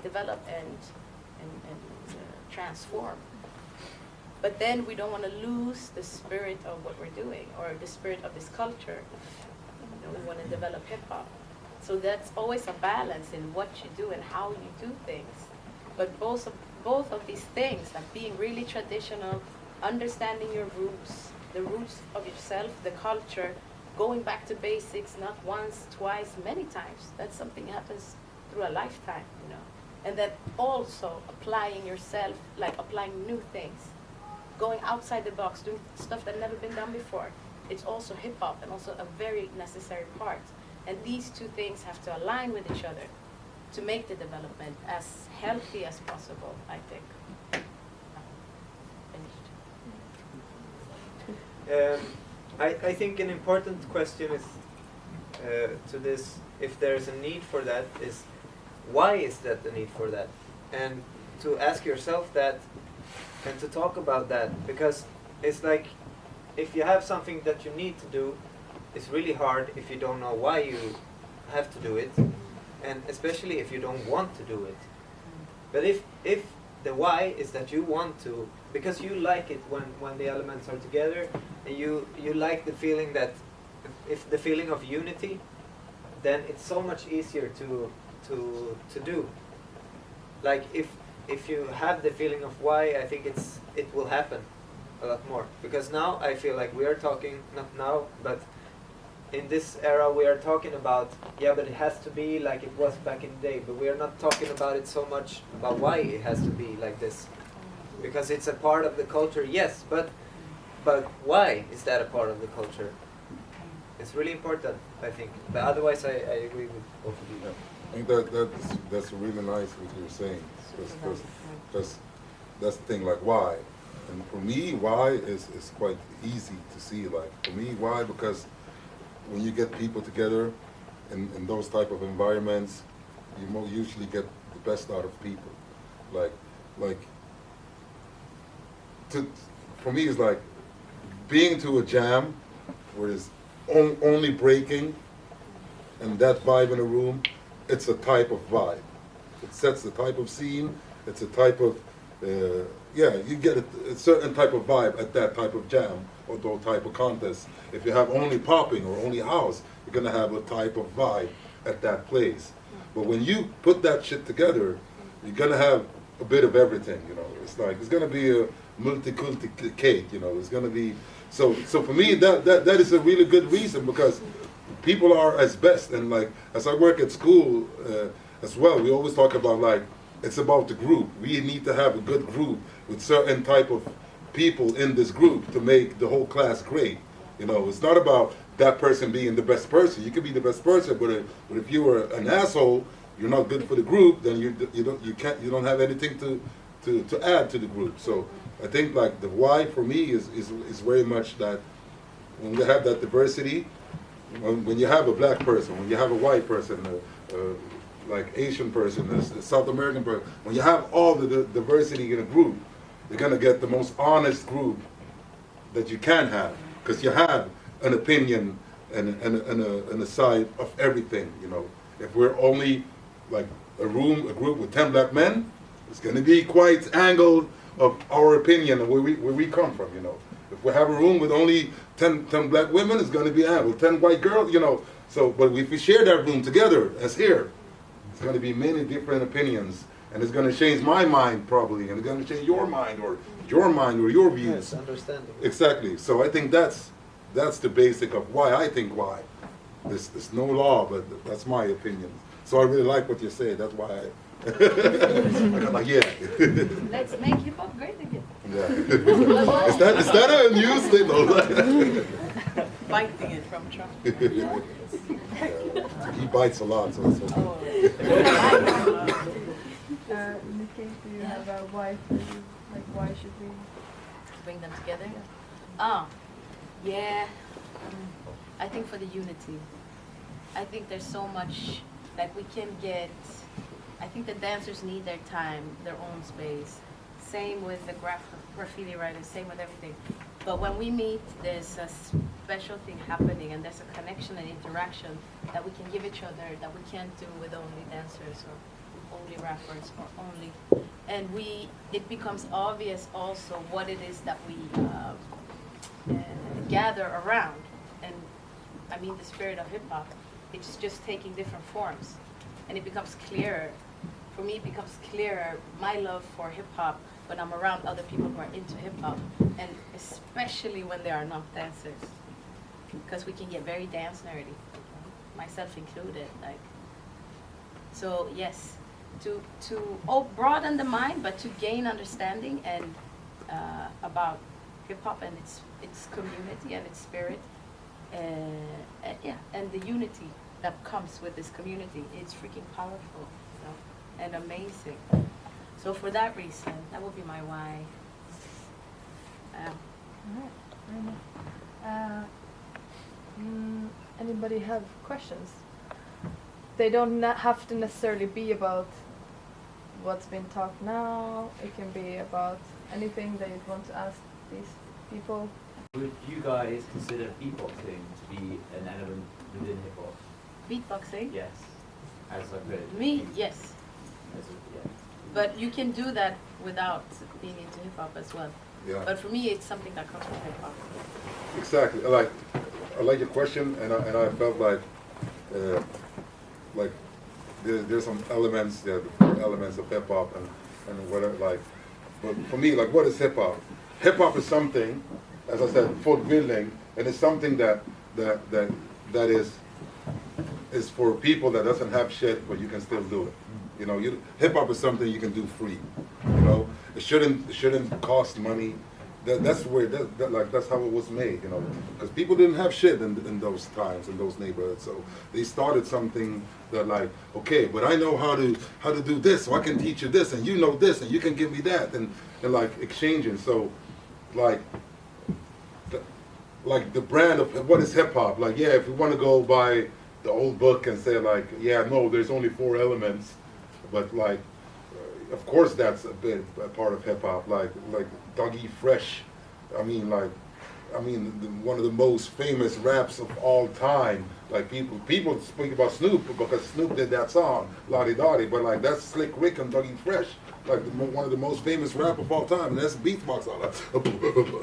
develop and transform. But then we don't want to lose the spirit of what we're doing, or the spirit of this culture. You know, we want to develop hip hop. So that's always a balance in what you do and how you do things. But both of these things, like being really traditional, understanding your roots, the roots of yourself, the culture, going back to basics, not once, twice, many times. That's something that happens through a lifetime, you know. And then also applying yourself, like applying new things, going outside the box, doing stuff that never been done before. It's also hip hop and also a very necessary part. And these two things have to align with each other to make the development as healthy as possible, I think. Finished. I think an important question is to this, if there's a need for that, is why is that the need for that? And to ask yourself that and to talk about that, because it's like if you have something that you need to do, it's really hard if you don't know why you have to do it, and especially if you don't want to do it. But if the why is that you want to, because you like it when the elements are together, and you like the feeling that, if the feeling of unity, then it's so much easier to do. Like if you have the feeling of why, I think it will happen a lot more. Because now I feel like we are talking, not now, but in this era we are talking about, yeah, but it has to be like it was back in the day, but we are not talking about it so much about why it has to be like this. Because it's a part of the culture, yes, but why is that a part of the culture? It's really important, I think. But otherwise, I agree with both of you. I think that's really nice what you're saying. Because that's the thing, like why. And for me, why is quite easy to see. Like for me, why? Because when you get people together in those type of environments, you usually get the best out of people. For me, it's like being to a jam where it's only breaking, and that vibe in a room, it's a type of vibe. It sets the type of scene. It's a type of, you get a certain type of vibe at that type of jam or those type of contest. If you have only popping or only house, you're gonna have a type of vibe at that place. But when you put that shit together, you're gonna have a bit of everything, you know. It's like, it's gonna be a multi-culti cake, you know. It's gonna be, so for me, that is a really good reason, because people are as best, and like, as I work at school as well, we always talk about like, it's about the group. We need to have a good group with certain type of people in this group to make the whole class great. You know, it's not about that person being the best person. You can be the best person, but if you are an asshole, you're not good for the group, then you don't have anything to add to the group. So I think like the why for me is very much that when you have that diversity, when you have a black person, when you have a white person, like Asian person, a South American person, when you have all the diversity in a group, you're gonna get the most honest group that you can have, because you have an opinion and a side of everything. You know, if we're only like a group with 10 black men, it's gonna be quite angled of our opinion and where we come from. You know, if we have a room with only 10 black women, it's gonna be angled. 10 white girls, you know. So, but if we share that room together, as here, it's going to be many different opinions, and it's going to change my mind probably, and it's going to change your mind or your views. Yes, understanding. Exactly. So I think that's the basic of why I think why. There's no law, but that's my opinion. So I really like what you say. That's why I got like, yeah. Let's make hip hop great again. Yeah. Is that a news thing? Biting it from Trump. He bites a lot, so it's okay. Niki, do you have a why for you? Like, why should we Bring them together? Oh, yeah. I think for the unity. I think there's so much, like we can get, I think the dancers need their time, their own space. Same with the graffiti writers, same with everything. But when we meet, there's a special thing happening, and there's a connection and interaction that we can give each other that we can't do with only dancers or only rappers or only. And it becomes obvious also what it is that we gather around. And I mean the spirit of hip hop. It's just taking different forms, and it becomes clearer. For me, it becomes clearer my love for hip hop when I'm around other people who are into hip hop, and especially when they are not dancers, because we can get very dance nerdy, myself included. Like, so yes, broaden the mind, but to gain understanding and about hip hop and its community and its spirit, and the unity that comes with this community. It's freaking powerful, you know, and amazing. So for that reason, that would be my why. Alright, very nice. Anybody have questions? They don't have to necessarily be about what's been talked now. It can be about anything that you'd want to ask these people. Would you guys consider beatboxing to be an element within hip hop? Beatboxing? Yes. As I put it. Me, yes. Yeah. But you can do that without being into hip hop as well. Yeah. But for me, it's something that comes from hip hop. Exactly. I like your question, and I felt like there's some elements, the core elements of hip hop and whatever. Like, but for me, like, what is hip hop? Hip hop is something, as I said, folkbildning, and it's something that is for people that doesn't have shit, but you can still do it. You know, hip hop is something you can do free. You know, it shouldn't cost money. That's how it was made. You know, because people didn't have shit in those times, in those neighborhoods. So they started something that, like, okay, but I know how to do this, so I can teach you this, and you know this, and you can give me that, and like exchanging. So, like the brand of what is hip hop. Like, yeah, if we want to go by the old book and say, like, yeah, no, there's only 4 elements, but like, of course that's a part of hip hop. Like Dougie Fresh. I mean, one of the most famous raps of all time. Like people speak about Snoop because Snoop did that song, Lottie Dottie, but like that's Slick Rick and Dougie Fresh. Like one of the most famous rap of all time, and that's beatbox, all that,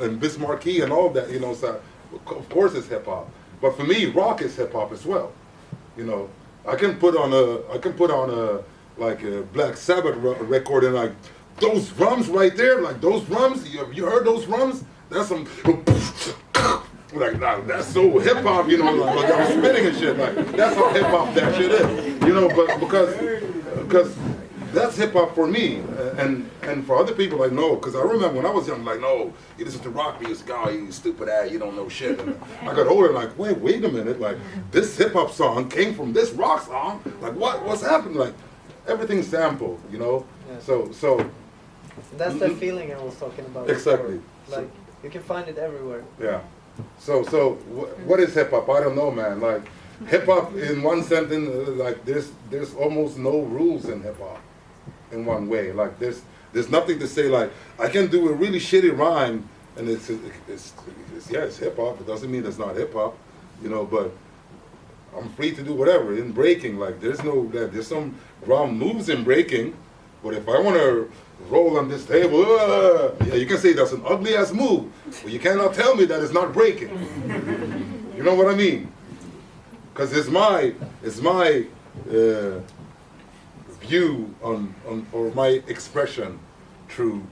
and Bismarcky and all that, you know. So of course it's hip hop, but for me, rock is hip hop as well. You know, I can put on a like a Black Sabbath record, and like those drums right there, like those drums, you heard those drums? That's some like that's so hip hop, you know, like I'm spinning and shit. Like that's how hip hop that shit is, you know. But because that's hip hop for me, and for other people, like, no, because I remember when I was young, like, no, you listen to rock music, oh, you stupid ass, you don't know shit. And I got older, like, wait a minute, like, this hip hop song came from this rock song, like, what's happening? Like, everything's sampled, you know. Yeah. So that's the feeling I was talking about. Exactly. Before. Like, you can find it everywhere. Yeah. So what is hip hop? I don't know, man. Like, hip hop in one sentence, like, there's almost no rules in hip hop. In one way, like there's nothing to say. Like, I can do a really shitty rhyme, and it's hip hop. It doesn't mean it's not hip hop, you know. But I'm free to do whatever in breaking. Like, there's some ground moves in breaking, but if I want to roll on this table, yeah, you can say that's an ugly ass move, but you cannot tell me that it's not breaking. You know what I mean? Because it's my view on or my expression through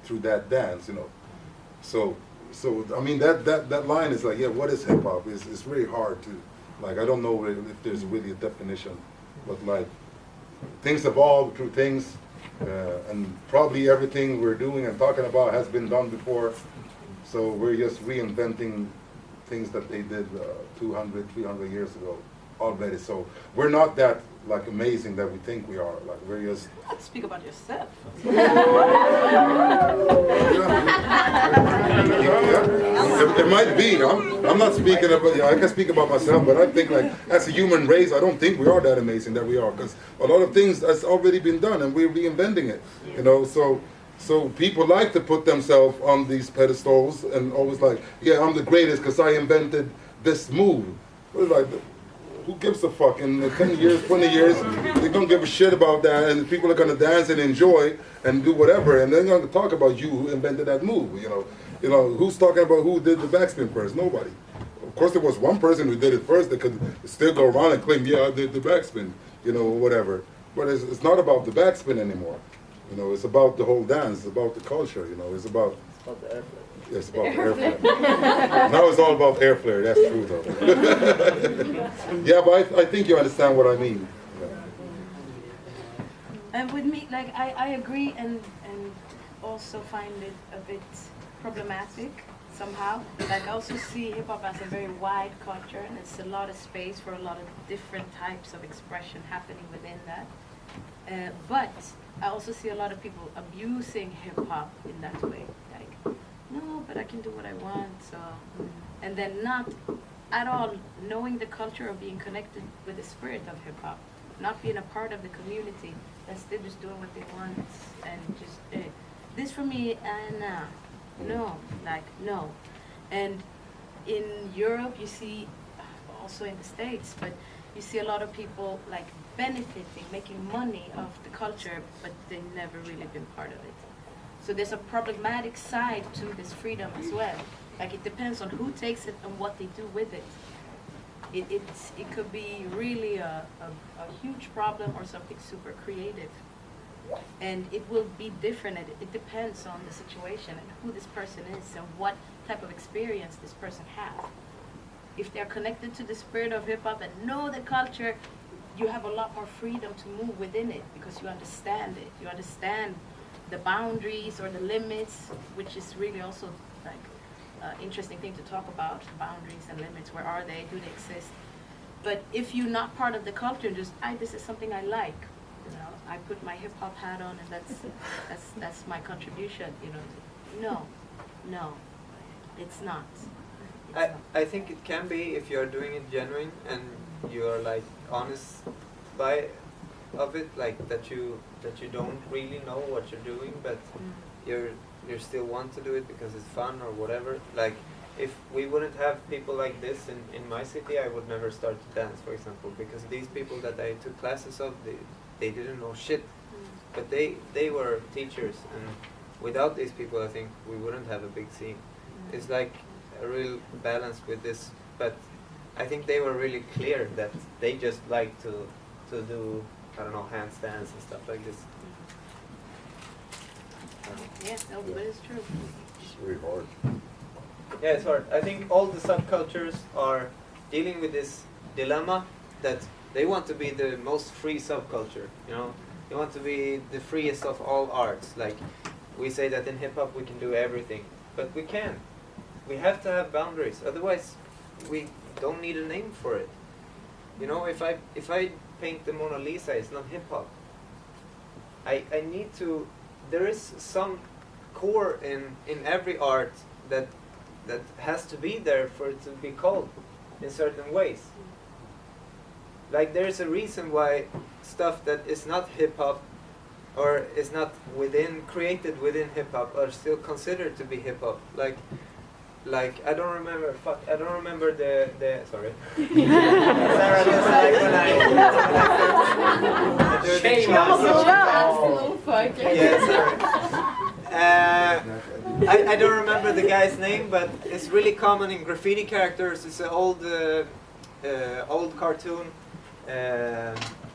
that dance, you know. So I mean that line is like, yeah, what is hip hop? It's very hard to, like, I don't know if there's really a definition, but like things evolve through things, and probably everything we're doing and talking about has been done before, so we're just reinventing things that they did 200, 300 years ago already. So we're not that, like, amazing that we think we are. Like, we're just... Let's speak about yourself. It might be. I'm not speaking about... Yeah, I can speak about myself, but I think, like, as a human race, I don't think we are that amazing that we are, because a lot of things has already been done, and we're reinventing it. You know, so people like to put themselves on these pedestals and always like, yeah, I'm the greatest because I invented this move. We're like, who gives a fuck? In 10 years, 20 years, they don't give a shit about that, and people are going to dance and enjoy and do whatever, and they're going to talk about you who invented that move, you know. Who's talking about who did the backspin first? Nobody. Of course, there was one person who did it first that could still go around and claim, yeah, I did the backspin, you know, whatever. But it's not about the backspin anymore. You know, it's about the whole dance, it's about the culture, you know, it's about the airplay. It's about air flare. Now it's all about air flare, that's true though. Yeah, but I think you understand what I mean. And with me, like I agree and also find it a bit problematic somehow. Like I also see hip hop as a very wide culture, and it's a lot of space for a lot of different types of expression happening within that. But I also see a lot of people abusing hip hop in that way. Like, no, but I can do what I want. So, and then not at all knowing the culture or being connected with the spirit of hip hop, not being a part of the community. That's they're just doing what they want and just this for me. No, like no. And in Europe, you see, also in the States, but you see a lot of people like benefiting, making money off the culture, but they've never really been part of it. So there's a problematic side to this freedom as well. Like it depends on who takes it and what they do with it. It could be really a huge problem or something super creative. And it will be different. It depends on the situation and who this person is and what type of experience this person has. If they're connected to the spirit of hip hop and know the culture, you have a lot more freedom to move within it because you understand it. You understand the boundaries or the limits, which is really also like interesting thing to talk about, boundaries and limits. Where are they? Do they exist? But if you're not part of the culture, just this is something I like. You know, I put my hip hop hat on, and that's my contribution. You know, no, it's not. I think it can be if you're doing it genuine and you're like honest by of it, like that you don't really know what you're doing, but you still want to do it because it's fun or whatever. Like if we wouldn't have people like this in my city, I would never start to dance, for example, because these people that I took classes of, they didn't know shit, but they were teachers, and without these people, I think we wouldn't have a big scene. It's like a real balance with this, but I think they were really clear that they just like to do, I don't know, handstands and stuff like this. Yeah, no, but it's true. It's very hard. Yeah, it's hard. I think all the subcultures are dealing with this dilemma that they want to be the most free subculture, you know? They want to be the freest of all arts. Like, we say that in hip-hop we can do everything, but we can't. We have to have boundaries, otherwise we don't need a name for it. You know, if I paint the Mona Lisa, it's not hip-hop. I need to, there is some core in every art that has to be there for it to be called in certain ways. Like there's a reason why stuff that is not hip-hop or is not created within hip-hop are still considered to be hip-hop. Like I don't remember the sorry. Sarah doesn't like when I do the class. Yeah, sorry. I don't remember the guy's name, but it's really common in graffiti characters. It's an old cartoon,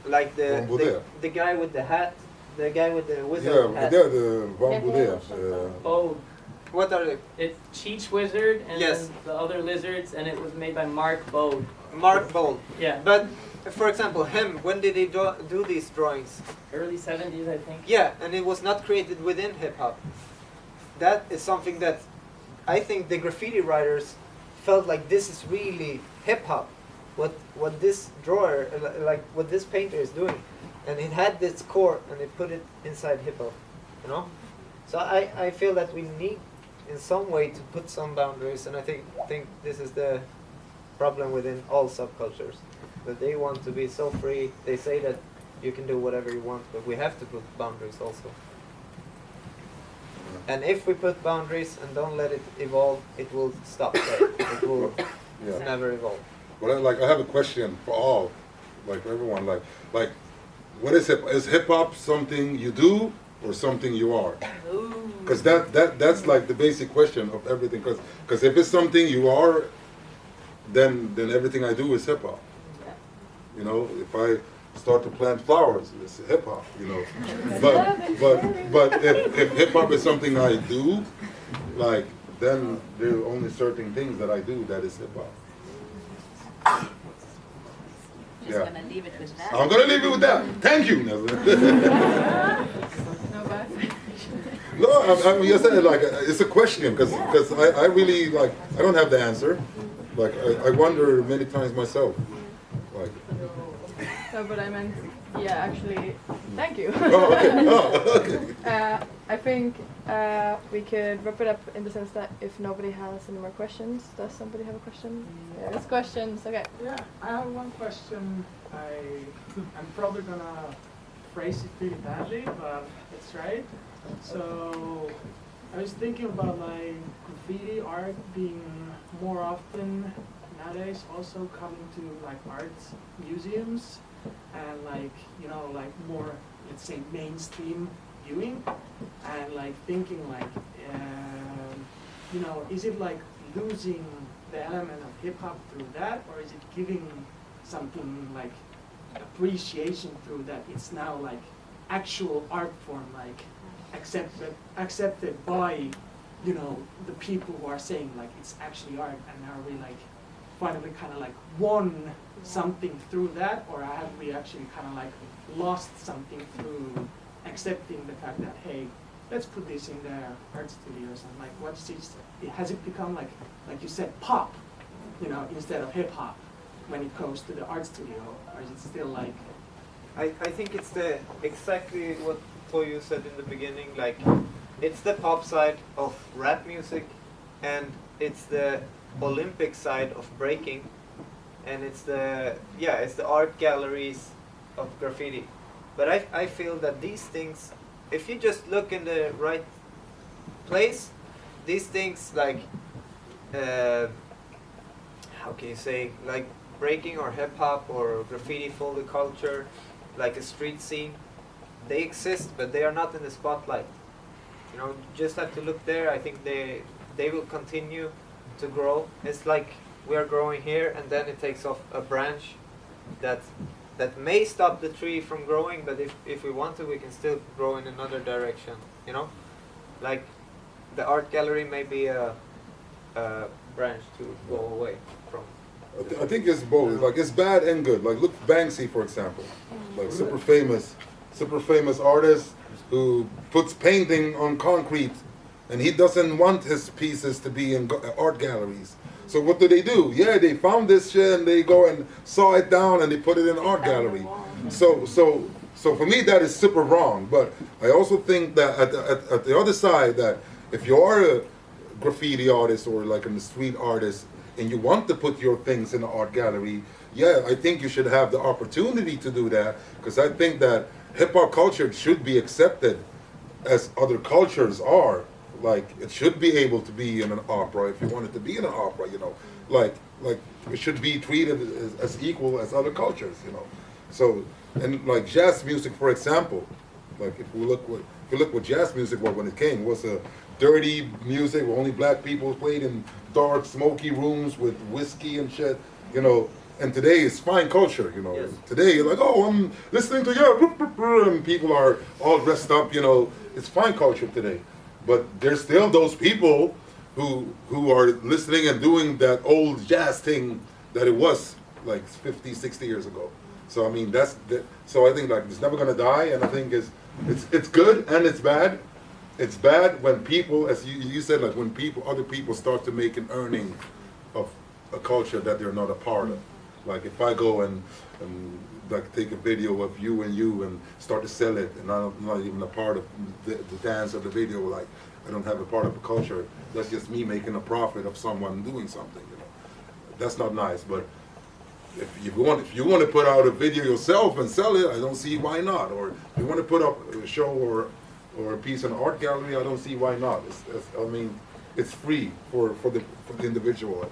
like the guy with the hat, the guy with the wizard hat. Yeah, the Van Boudé. Oh, what are they? it's Cheech Wizard and Yes. then the other lizards, and it was made by Mark Bode. Mark Bold. Yeah. But for example, when did he do these drawings? Early 70s, I think. Yeah, and it was not created within hip hop. That is something that I think the graffiti writers felt like this is really hip hop. What this drawer, like what this painter is doing, and it had this core, and they put it inside hip hop, you know. So I feel that we need, in some way, to put some boundaries, and I think this is the problem within all subcultures, that they want to be so free. They say that you can do whatever you want, but we have to put boundaries also. And if we put boundaries and don't let it evolve, it will stop there. It will never evolve. Well, I have a question for all, like everyone, like, what is hip? Is hip hop something you do or something you are? Because that's like the basic question of everything. Because if it's something you are, then everything I do is hip hop. You know, if I start to plant flowers, it's hip hop. You know, but if hip hop is something I do, like, then there are only certain things that I do that is hip hop. just gonna leave it with that. I'm gonna leave it with that. Thank you. No bad. No, I mean, I said like it's a question because I really like I don't have the answer. Like I wonder many times myself. Like. No, but I meant, yeah, actually, thank you. Oh, okay. Oh, okay. I think we could wrap it up in the sense that if nobody has any more questions, does somebody have a question? There's questions. Okay. Yeah, I have one question. I'm probably gonna phrase it pretty badly, but it's right. So I was thinking about like graffiti art being more often nowadays also coming to like art museums and like, you know, like more, let's say, mainstream viewing, and like thinking like, you know, is it like losing the element of hip hop through that, or is it giving something like appreciation through that? It's now like actual art form, like accepted by, you know, the people who are saying like it's actually art, and now we like finally kind of like won something through that, or have we actually kind of like lost something through accepting the fact that, hey, let's put this in the art studios, and like what's this, has it become like you said, pop, you know, instead of hip hop when it goes to the art studio, or is it still like? I think it's the exactly what Toju said in the beginning, like it's the pop side of rap music, and it's the Olympic side of breaking, and it's the art galleries of graffiti. But I feel that these things, if you just look in the right place, these things like how can you say, like breaking or hip hop or graffiti for the culture, like a street scene, they exist, but they are not in the spotlight. You know, you just have to look there. I think they will continue to grow. It's like we are growing here, and then it takes off a branch that may stop the tree from growing, but if we want to, we can still grow in another direction. You know, like the art gallery may be a branch to go away from. I think it's both. Like it's bad and good. Like look Banksy, for example, like super famous artist who puts painting on concrete, and he doesn't want his pieces to be in art galleries. So what do? Yeah, they found this shit and they go and saw it down and they put it in an art gallery. So for me that is super wrong. But I also think that at the other side, that if you are a graffiti artist or like a street artist and you want to put your things in an art gallery, yeah, I think you should have the opportunity to do that, because I think that hip hop culture should be accepted as other cultures are. Like it should be able to be in an opera if you want it to be in an opera, you know. Like it should be treated as equal as other cultures, you know. So, and like jazz music, for example, like if you look what jazz music was when it came, it was a dirty music where only black people played in dark, smoky rooms with whiskey and shit, you know. And today it's fine culture, you know. Yes. Today you're like, oh, I'm listening to you, and people are all dressed up, you know. It's fine culture today. But there's still those people who are listening and doing that old jazz thing that it was like 50, 60 years ago. So I mean so I think like it's never gonna die, and I think it's good and it's bad. It's bad when people, as you said, like when other people start to make an earning of a culture that they're not a part of. Like if I go and like take a video of you and start to sell it, and I'm not even a part of the dance of the video, like I don't have a part of the culture. That's just me making a profit of someone doing something, you know. That's not nice. But if you want to put out a video yourself and sell it, I don't see why not. Or if you want to put up a show or a piece in an art gallery, I don't see why not. I mean, it's free for the individual,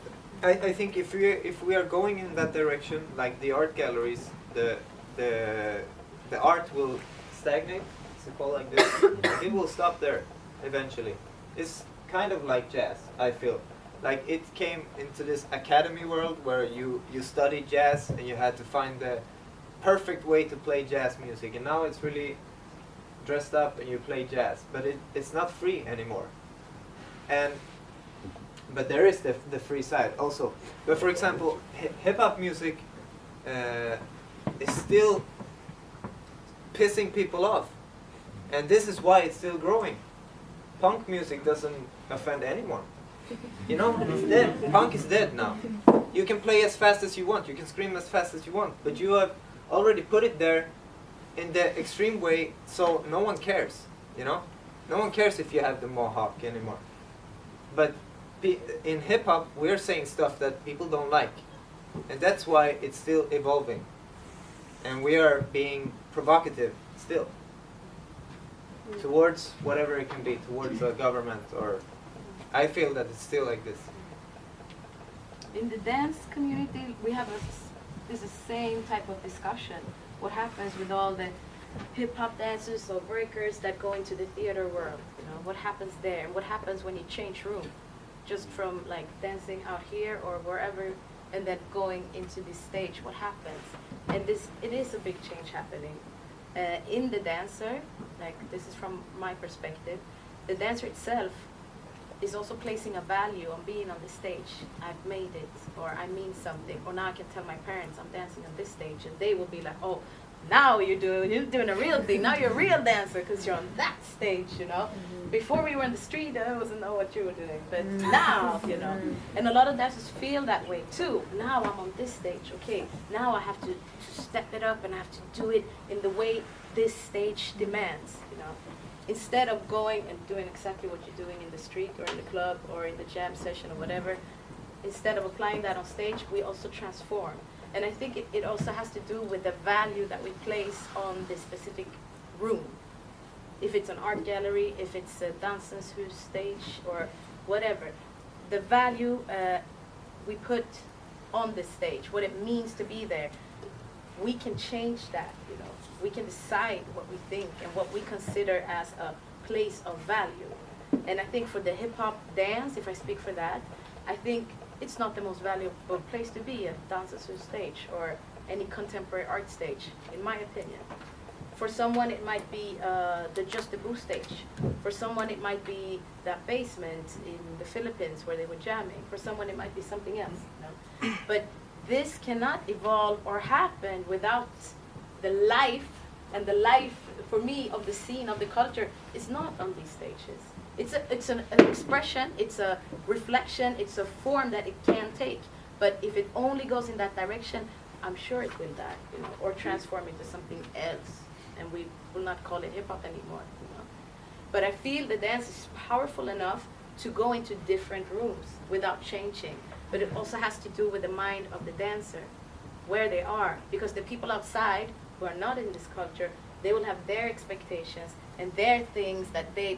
I think. I think if we are going in that direction, like the art galleries, the art will stagnate. It's called like this. It will stop there eventually. It's kind of like jazz, I feel. Like it came into this academy world where you studied jazz and you had to find the perfect way to play jazz music, and now it's really dressed up and you play jazz, but it's not free anymore. But there is the free side also. But for example, hip hop music, is still pissing people off. And this is why it's still growing. Punk music doesn't offend anyone. You know, it's dead. Punk is dead now. You can play as fast as you want, you can scream as fast as you want, but you have already put it there in the extreme way, so no one cares, you know? No one cares if you have the mohawk anymore. But in hip-hop, we're saying stuff that people don't like. And that's why it's still evolving. And we are being provocative still. Towards whatever it can be, towards the government, or I feel that it's still like this. In the dance community, we have this same type of discussion. What happens with all the hip-hop dancers or breakers that go into the theater world? You know, what happens there? What happens when you change room? Just from like dancing out here or wherever and then going into this stage, what happens? And it is a big change happening. In the dancer, like this is from my perspective, the dancer itself is also placing a value on being on the stage. I've made it, or I mean something, or now I can tell my parents I'm dancing on this stage, and they will be like, oh, now you're doing a real thing. Now you're a real dancer because you're on that stage, you know. Before we were in the street, I wasn't know what you were doing, but now, you know. And a lot of dancers feel that way too. Now I'm on this stage, okay. Now I have to step it up and I have to do it in the way this stage demands, you know. Instead of going and doing exactly what you're doing in the street or in the club or in the jam session or whatever, instead of applying that on stage, we also transform. And I think it also has to do with the value that we place on this specific room. If it's an art gallery, if it's a dancers whose stage or whatever, the value we put on the stage, what it means to be there, we can change that, you know. We can decide what we think and what we consider as a place of value. And I think for the hip-hop dance, if I speak for that, I think it's not the most valuable place to be, a dancers stage or any contemporary art stage, in my opinion. For someone, it might be the Just the Boo stage. For someone, it might be that basement in the Philippines where they were jamming. For someone, it might be something else. You know? But this cannot evolve or happen without the life, and the life, for me, of the scene, of the culture, is not on these stages. It's an expression, it's a reflection, it's a form that it can take. But if it only goes in that direction, I'm sure it will die, you know, or transform into something else. And we will not call it hip-hop anymore, you know. But I feel the dance is powerful enough to go into different rooms without changing. But it also has to do with the mind of the dancer, where they are. Because the people outside who are not in this culture, they will have their expectations and their things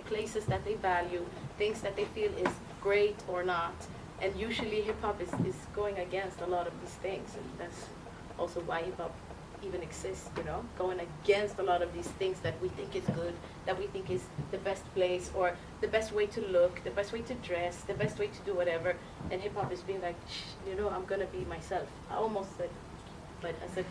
places that they value, things that they feel is great or not. And usually hip-hop is going against a lot of these things. And that's also why hip-hop even exists, you know, going against a lot of these things that we think is good, that we think is the best place or the best way to look, the best way to dress, the best way to do whatever. And hip-hop is being like, you know, I'm gonna be myself. I almost said, but I said,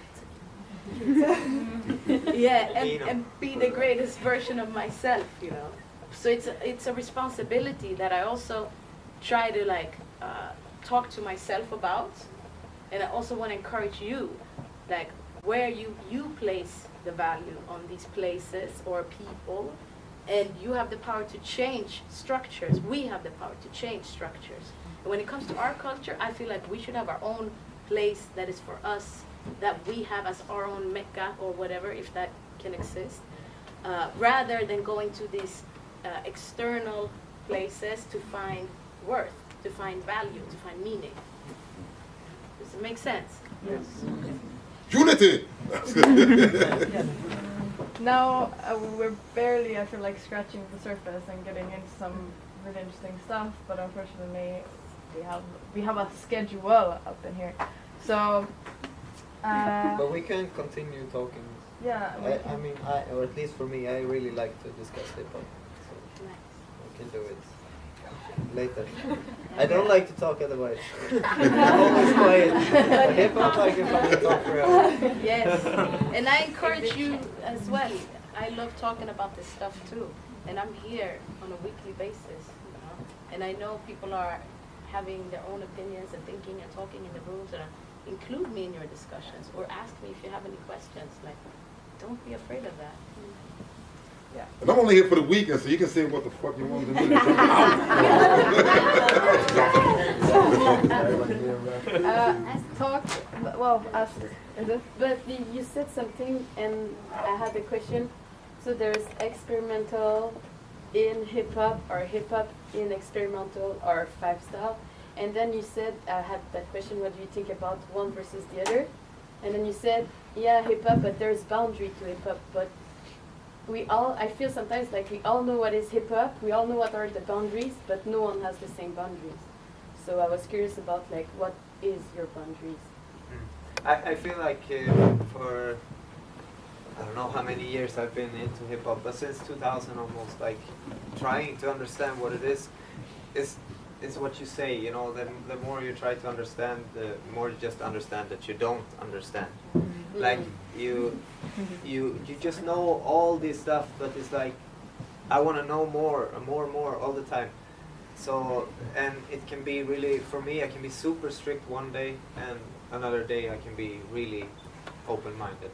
yeah, and be the greatest version of myself, you know. So it's a responsibility that I also try to like talk to myself about, and I also want to encourage you, like where you place the value on these places or people, and you have the power to change structures. We have the power to change structures. And when it comes to our culture, I feel like we should have our own place that is for us, that we have as our own mecca or whatever, if that can exist, rather than going to these external places to find worth, to find value, to find meaning. Does it make sense? Yes. Unity! Now we're barely, I feel like, scratching the surface and getting into some really interesting stuff, but unfortunately we have a schedule up in here. So but we can continue talking. yeah, I mean, or at least for me, I really like to discuss hip-hop. So we can do it later. I don't like to talk otherwise. I'm always quiet. But hip-hop, I can probably talk forever. Yes, and I encourage you as well. I love talking about this stuff too, and I'm here on a weekly basis, you know. And I know people are having their own opinions and thinking and talking in the rooms, and include me in your discussions or ask me if you have any questions. Like, don't be afraid of that. And I'm only here for the weekend, so you can say what the fuck you want to do. Is it? But you said something, and I had a question. So there's experimental in hip hop, or hip hop in experimental, or five style. And then you said, I had that question, what do you think about one versus the other? And then you said, yeah, hip hop, but there's boundary to hip hop. But I feel sometimes like we all know what is hip hop, we all know what are the boundaries, but no one has the same boundaries. So I was curious about like, what is your boundaries? I feel like for, I don't know how many years I've been into hip hop, but since 2000 almost, like trying to understand what it is what you say, you know, the more you try to understand, the more you just understand that you don't understand. Like you just know all this stuff, but it's like, I want to know more and more and more all the time. So, and it can be really, for me, I can be super strict one day, and another day I can be really open-minded.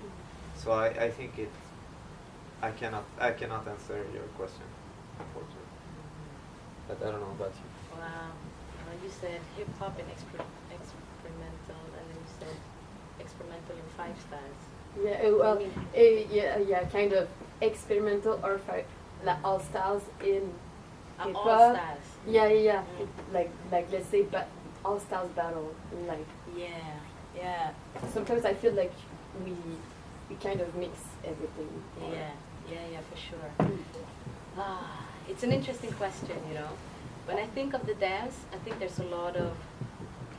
So I think I cannot answer your question, unfortunately. But I don't know about you. Wow. You said hip hop and experimental, and then you said experimental in five styles. Yeah, well, yeah, kind of experimental or like all styles in hip hop. All styles. Yeah. Like let's say, but all styles battle. Like Yeah. sometimes I feel like we kind of mix everything. Yeah, for sure. It's an interesting question, you know. When I think of the dance, I think there's a lot of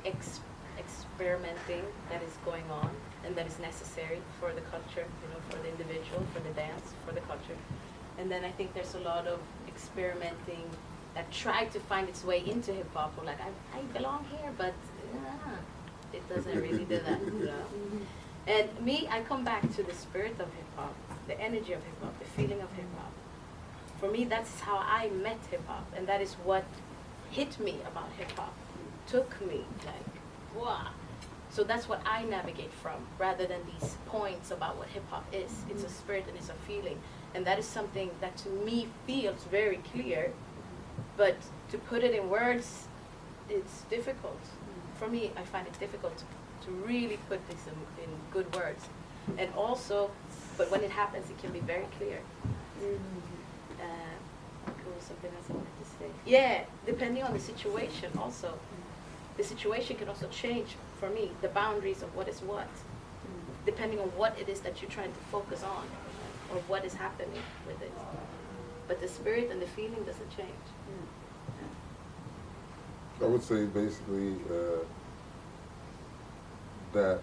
experimenting that is going on and that is necessary for the culture, you know, for the individual, for the dance, for the culture. And then I think there's a lot of experimenting that try to find its way into hip hop. Or like, I belong here, but it doesn't really do that, you know. And me, I come back to the spirit of hip hop, the energy of hip hop, the feeling of hip hop. For me, that's how I met hip hop, and that is what hit me about hip hop. Took me like, wow. So that's what I navigate from, rather than these points about what hip hop is. It's a spirit and it's a feeling, and that is something that to me feels very clear. But to put it in words, it's difficult. For me, I find it difficult to really put this in good words. And also, but when it happens, it can be very clear. Something else I wanted to say. Yeah, depending on the situation also. The situation can also change, for me, the boundaries of what is what. Depending on what it is that you're trying to focus on, or what is happening with it. But the spirit and the feeling doesn't change. I would say basically that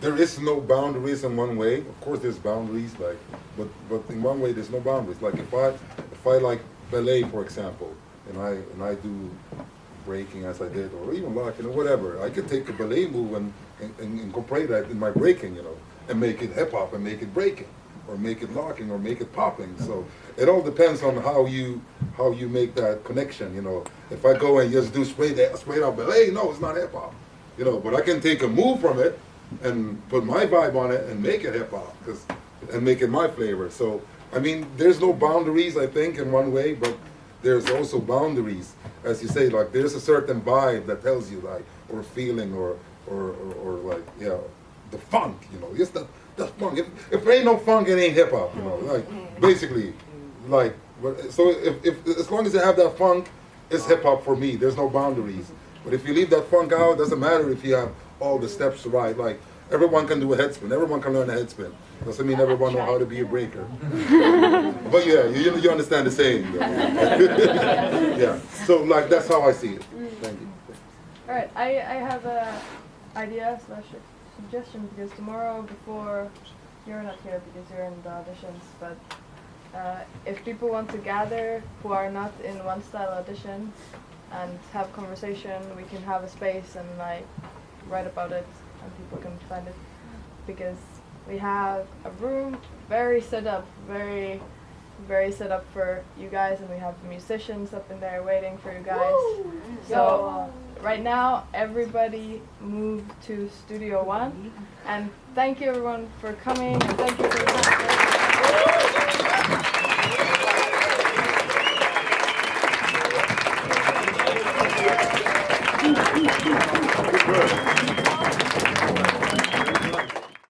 there is no boundaries in one way. Of course, there's boundaries, like, but in one way, there's no boundaries. Like if I like ballet, for example, and I do breaking as I did, or even locking or whatever, I could take a ballet move and incorporate that in my breaking, you know, and make it hip hop and make it breaking, or make it locking, or make it popping. So it all depends on how you make that connection, you know. If I go and just do straight out ballet, no, it's not hip hop, you know. But I can take a move from it and put my vibe on it and make it hip hop, and make it my flavor. So I mean, there's no boundaries, I think, in one way, but there's also boundaries, as you say, like there's a certain vibe that tells you, like, or feeling, or like, yeah, the funk, you know, just the funk. If there ain't no funk, it ain't hip hop, you know, like basically, like. So if as long as you have that funk, it's hip hop for me. There's no boundaries. But if you leave that funk out, it doesn't matter if you have all the steps right. Like everyone can do a head spin. Everyone can learn a head spin. Doesn't mean everyone know how to be a breaker. But yeah, you understand the saying. Yeah. So like that's how I see it. Thank you. All right, I have a idea/suggestion, because tomorrow, before you're not here because you're in the auditions, but if people want to gather who are not in one style audition and have conversation, we can have a space and like write about it, and people can find it, because we have a room very set up for you guys, and we have musicians up in there waiting for you guys. So right now everybody moved to Studio One. And thank you everyone for coming, and thank you for